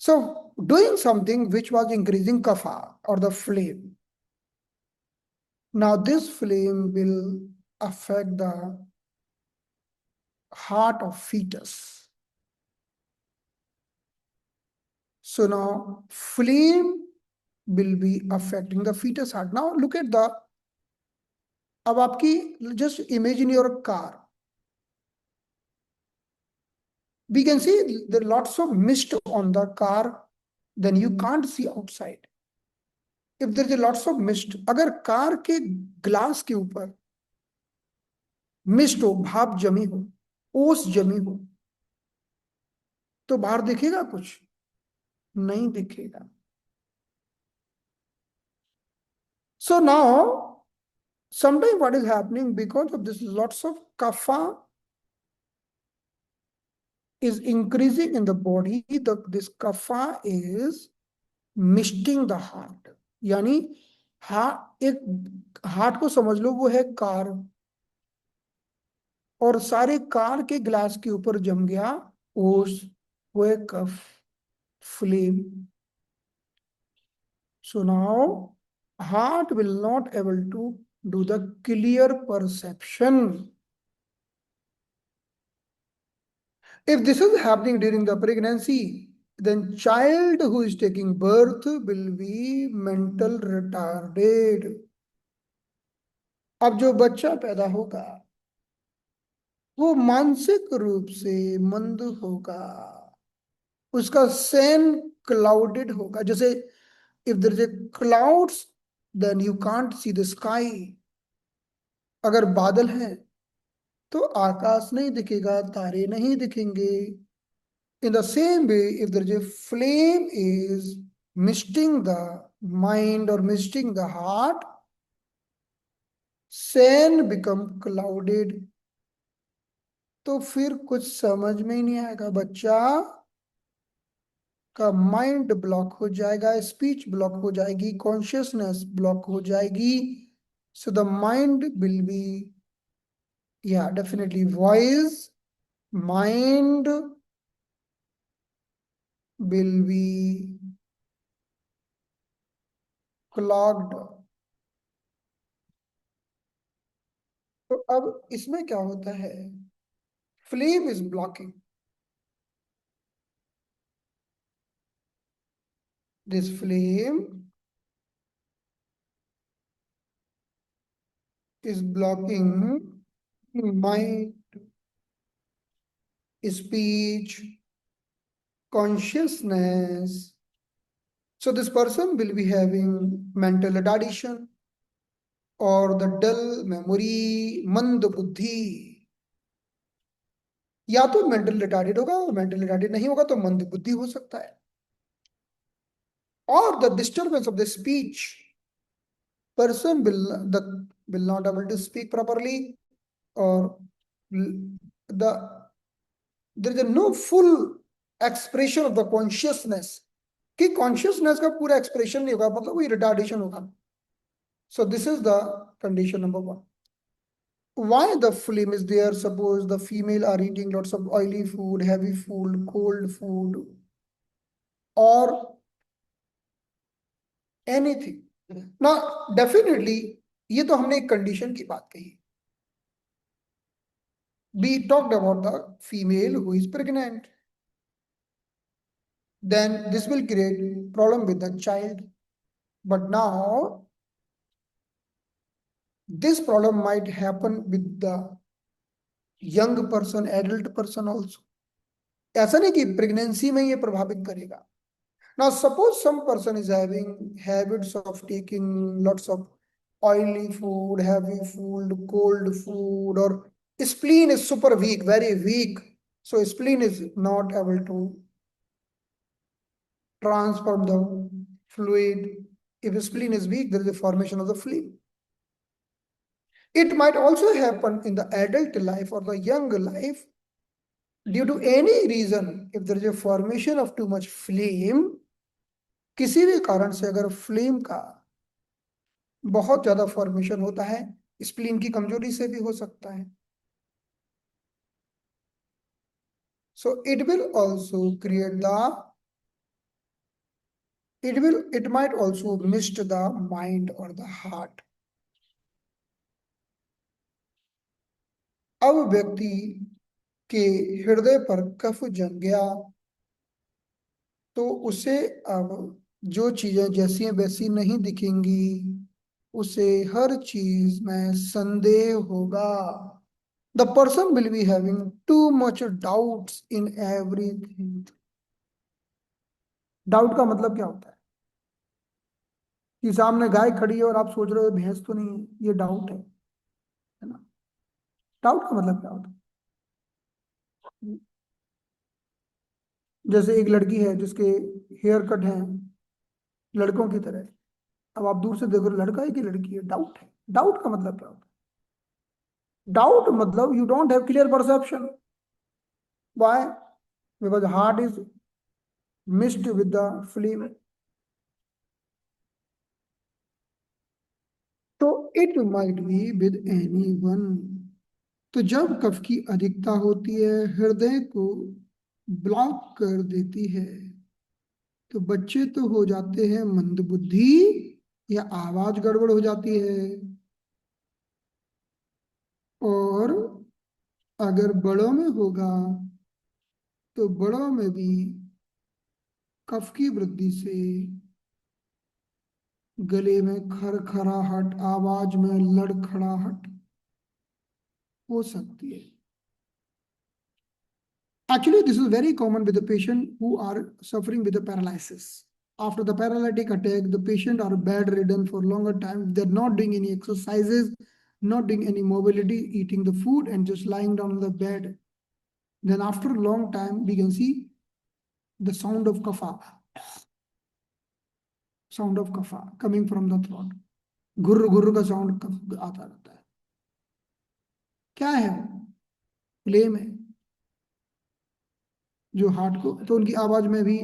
so doing something which was increasing kapha or the flame. Now this flame will affect the heart of fetus. So now flame will be affecting the fetus heart. Now look at the, अब आपकी just imagine your car. We can see there are lots of mist on the car, then you can't see outside. If there is a lots of mist, अगर car के glass के ऊपर mist हो, भाप जमी हो, ओस जमी हो, तो बाहर दिखेगा कुछ? नहीं दिखेगा. So now sometimes what is happening, because of this lots of kapha is increasing in the body, this kapha is misting the heart. यानी एक हार्ट को समझ लो वो है कार, और सारे कार के ग्लास के ऊपर जम गया ओस, वो है कफ, flame. So now heart will not able to do the clear perception. If this is happening during the pregnancy, then child who is taking birth will be mental retarded. अब जो बच्चा पैदा होगा वो मानसिक रूप से मंद होगा, उसका सेन क्लाउडेड होगा. जैसे if there is a clouds then you can't see the sky. अगर बादल हैं तो आकाश नहीं दिखेगा, तारे नहीं दिखेंगे. In the same way, if there is a flame is misting the mind or misting the heart, sen become clouded. तो फिर कुछ समझ में ही नहीं आएगा, बच्चा का माइंड ब्लॉक हो जाएगा, स्पीच ब्लॉक हो जाएगी, कॉन्शियसनेस ब्लॉक हो जाएगी. So the mind will be, या definitely voice, mind will be clogged. तो अब इसमें क्या होता है? Flame is blocking. This flame is blocking mind, speech, consciousness. So this person will be having mental retardation or the dull memory, मंद बुद्धि. या तो मेंटल रिटार्डेड होगा, और मेंटल रिटार्डेड नहीं होगा तो मंद बुद्धि हो सकता है. और the disturbance of the speech, person will not able to speak properly, or there is no full expression of the consciousness, कि कॉन्शियसनेस का पूरा एक्सप्रेशन नहीं होगा, मतलब वही रिटार्डेशन होगा. So this is the condition number one. Why the flame is there? Suppose the female are eating lots of oily food, heavy food, cold food, or anything. Now, definitely, ये तो हमने एक condition की बात कही. We talked about the female who is pregnant. Then this will create problem with the child. But now, this problem might happen with the young person, adult person also. ऐसा नहीं कि प्रेगनेंसी में ये प्रभावित करेगा. Now, suppose some person is having habits of taking lots of oily food, heavy food, cold food, or spleen is super weak, very weak. So spleen is not able to transform the fluid. If spleen is weak, there is a formation of the phlegm. It might also happen in the adult life or the young life due to any reason. If there is a formation of too much phlegm, किसी भी कारण से अगर flame का बहुत ज्यादा formation होता है, स्प्लीन की कमजोरी से भी हो सकता है. So it will also create the, it might also mist the mind और द हार्ट. अब व्यक्ति के हृदय पर कफ जम गया तो उसे अब जो चीजें जैसी हैं वैसी नहीं दिखेंगी, उसे हर चीज में संदेह होगा. The person will be having too much doubts in everything. Doubt का मतलब क्या होता है? कि सामने गाय खड़ी है और आप सोच रहे हो भैंस तो नहीं है, ये डाउट है ना? डाउट का मतलब क्या होता है? जैसे एक लड़की है जिसके हेयर कट है लड़कों की तरह, अब आप दूर से देखो लड़का है कि लड़की है, डाउट है. डाउट का मतलब क्या होता है? डाउट मतलब you don't have clear perception. Why? Because heart is mixed with the flame. तो it might be with anyone. तो जब कफ की अधिकता होती है, हृदय को ब्लॉक कर देती है, तो बच्चे तो हो जाते हैं मंदबुद्धि या आवाज गड़बड़ हो जाती है. और अगर बड़ों में होगा तो बड़ों में भी कफ की वृद्धि से गले में खरखराहट, आवाज में लड़खड़ाहट हो सकती है. Actually, this is very common with the patient who are suffering with the paralysis. After the paralytic attack, the patient are bedridden for longer time. They're not doing any exercises, not doing any mobility, eating the food and just lying down on the bed. Then after a long time, we can see the sound of kapha coming from the throat. घुर्र घुर्र का sound आता रहता है. क्या है? Flame है जो heart को, तो उनकी आवाज में भी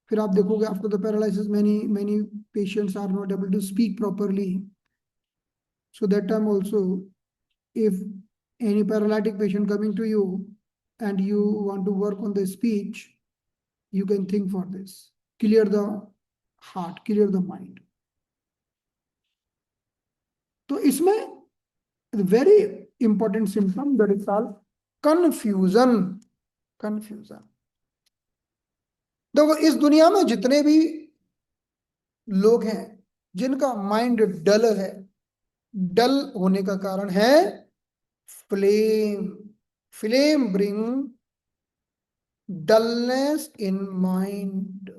फिर आप देखोगे after the paralysis many many patients are not able to speak properly. So that time also, if any paralytic patient coming to you and you want to work on the speech, you can think for this. Clear the heart, clear the mind. तो इसमें very important symptom that is called confusion. देखो इस दुनिया में जितने भी लोग हैं जिनका माइंड डल है, डल होने का कारण है flame. Flame bring dullness in mind.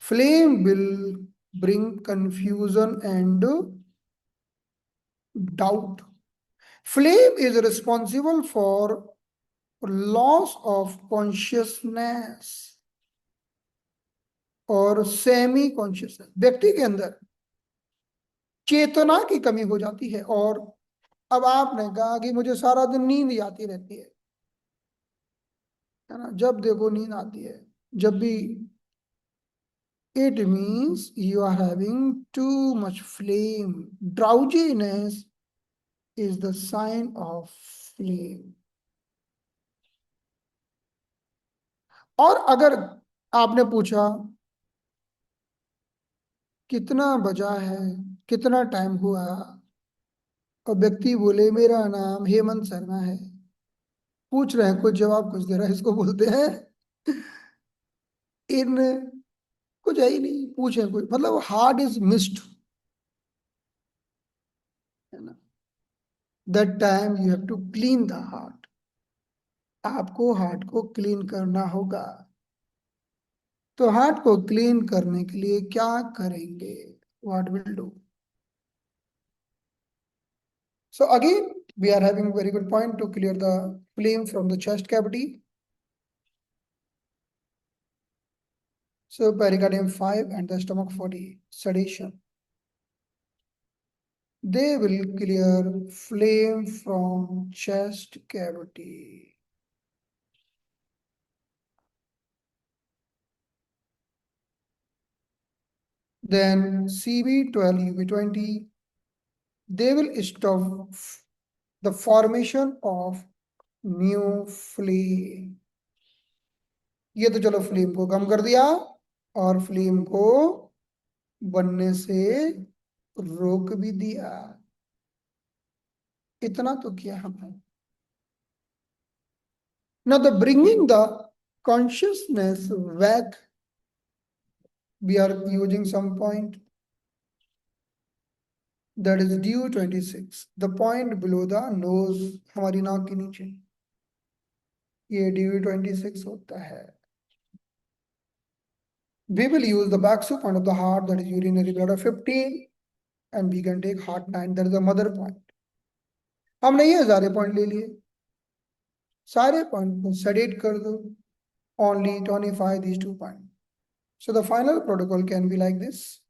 Flame will bring confusion and doubt. Flame is responsible for loss of consciousness और सेमी कॉन्शियसनेस. व्यक्ति के अंदर चेतना की कमी हो जाती है और अब आपने कहा कि मुझे सारा दिन नींद ही आती रहती है ना, जब देखो नींद आती है, जब भी, it means you are having too much flame. Drowsiness is the sign of flame. और अगर आपने पूछा कितना बजा है, कितना टाइम हुआ, और व्यक्ति बोले मेरा नाम हेमंत शर्मा है, पूछ रहे हैं कुछ, जवाब कुछ दे रहा है, इसको बोलते हैं इन, कुछ है ही नहीं, पूछे कुछ, मतलब हार्ट इज मिस्ड, है ना। That time you have to clean the heart, आपको हार्ट को क्लीन करना होगा। तो हार्ट को क्लीन करने के लिए क्या करेंगे, what will do? So again we are having very good point to clear the flame from the chest cavity. So pericardium 5 and the stomach 40 sedation, they will clear flame from chest cavity. Then CB12 UB20, they will stop the formation of new flame. ये तो चलो flame को कम कर दिया और flame को बनने से रोक भी दिया, इतना तो किया हमने। Now the bringing the consciousness back, we are using some point that is due 26, the point below the nose, हमारी नाक के नीचे, ये due 26 होता है। We will use the backsu point of the heart, that is urinary bladder 15, and we can take heart 9, that is the mother point. हमने ये सारे पॉइंट ले लिए, सारे पॉइंट को सेडेट कर दो, only tonify these 2 points. So the final protocol can be like this: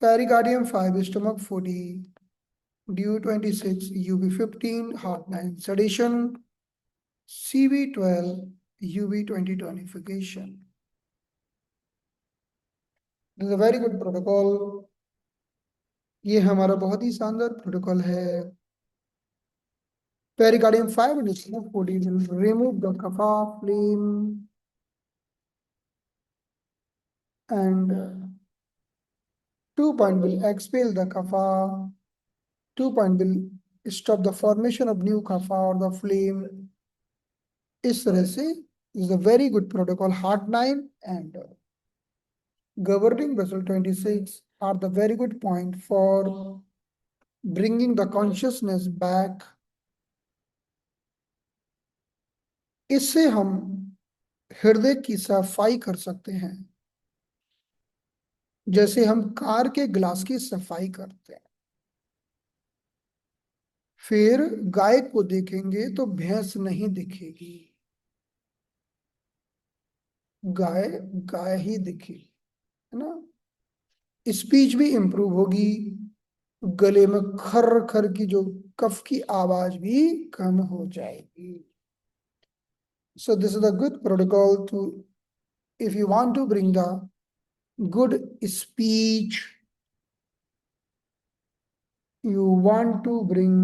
pericardium 5, stomach 40, due 26, UB 15, heart 9 sedation, CB 12, UB 20 tonification. This is a very good protocol. ये हमारा बहुत ही शानदार प्रोटोकॉल है। Pericardium 5 and stomach 40 will remove the kapha flame and 2 point will expel the kapha, 2 point will stop the formation of new kapha or the flame. इस तरह से is a very good protocol. Heart 9 and governing vessel 26 are the very good point for bringing the consciousness back. इससे हम हृदय की सफाई कर सकते हैं, जैसे हम कार के ग्लास की सफाई करते हैं। फिर गाय को देखेंगे तो भैंस नहीं दिखेगी, गाय गाय ही दिखेगी, है ना। स्पीच भी इंप्रूव होगी, गले में खर खर की जो कफ की आवाज भी कम हो जाएगी। So this is a good protocol to, if you want to bring the good speech, you want to bring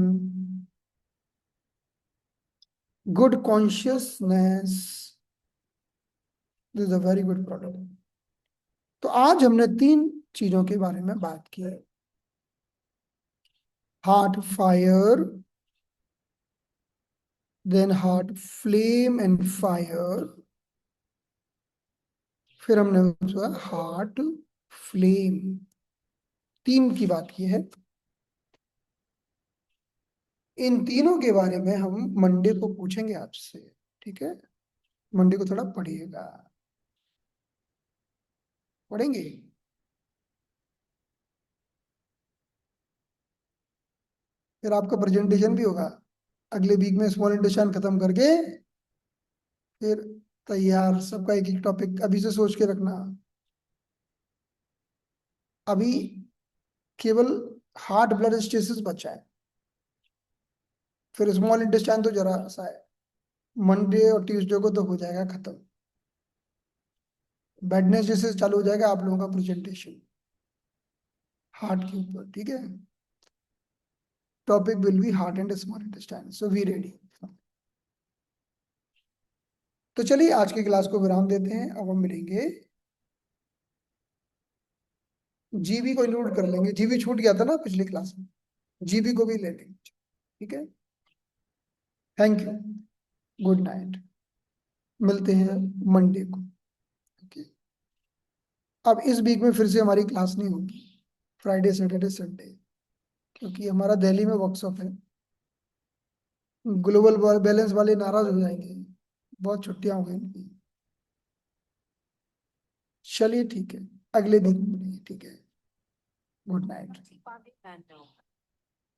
good consciousness, this is a very good protocol. तो आज हमने 3 चीजों के बारे में बात की है, heart fire, then heart flame and fire, फिर हमने हार्ट फ्लेम, 3 की बात की है। इन तीनों के बारे में हम मंडे को पूछेंगे आपसे, ठीक है। मंडे को थोड़ा पढ़िएगा, पढ़ेंगे। फिर आपका प्रेजेंटेशन भी होगा अगले वीक में, स्मॉल इंटेंशन खत्म करके फिर तैयार, सबका एक एक टॉपिक अभी से सोच के रखना। अभी केवल हार्ट ब्लड स्टेसिस बचा है, फिर स्मॉल इंटेस्टाइन तो जरा सा है, मंडे और ट्यूसडे को तो हो जाएगा खत्म। वेडनेसडे से चालू हो जाएगा आप लोगों का प्रेजेंटेशन हार्ट के ऊपर, ठीक है। Topic will be heart and small intestine, so we ready. तो चलिए आज की क्लास को विराम देते हैं, अब हम मिलेंगे। जीबी को इंक्लूड कर लेंगे, जीबी छूट गया था ना पिछली क्लास में, जीबी को भी ले लेंगे, ठीक है। थैंक यू, गुड नाइट, मिलते हैं मंडे को, ओके। अब इस वीक में फिर से हमारी क्लास नहीं होगी, फ्राइडे सैटरडे संडे, क्योंकि हमारा दिल्ली में वर्कशॉप है। ग्लोबल बैलेंस वाले नाराज हो जाएंगे, बहुत छुट्टियां हो गई इनकी। चलिए ठीक है, अगले दिन मिलेंगे, ठीक है। Good night.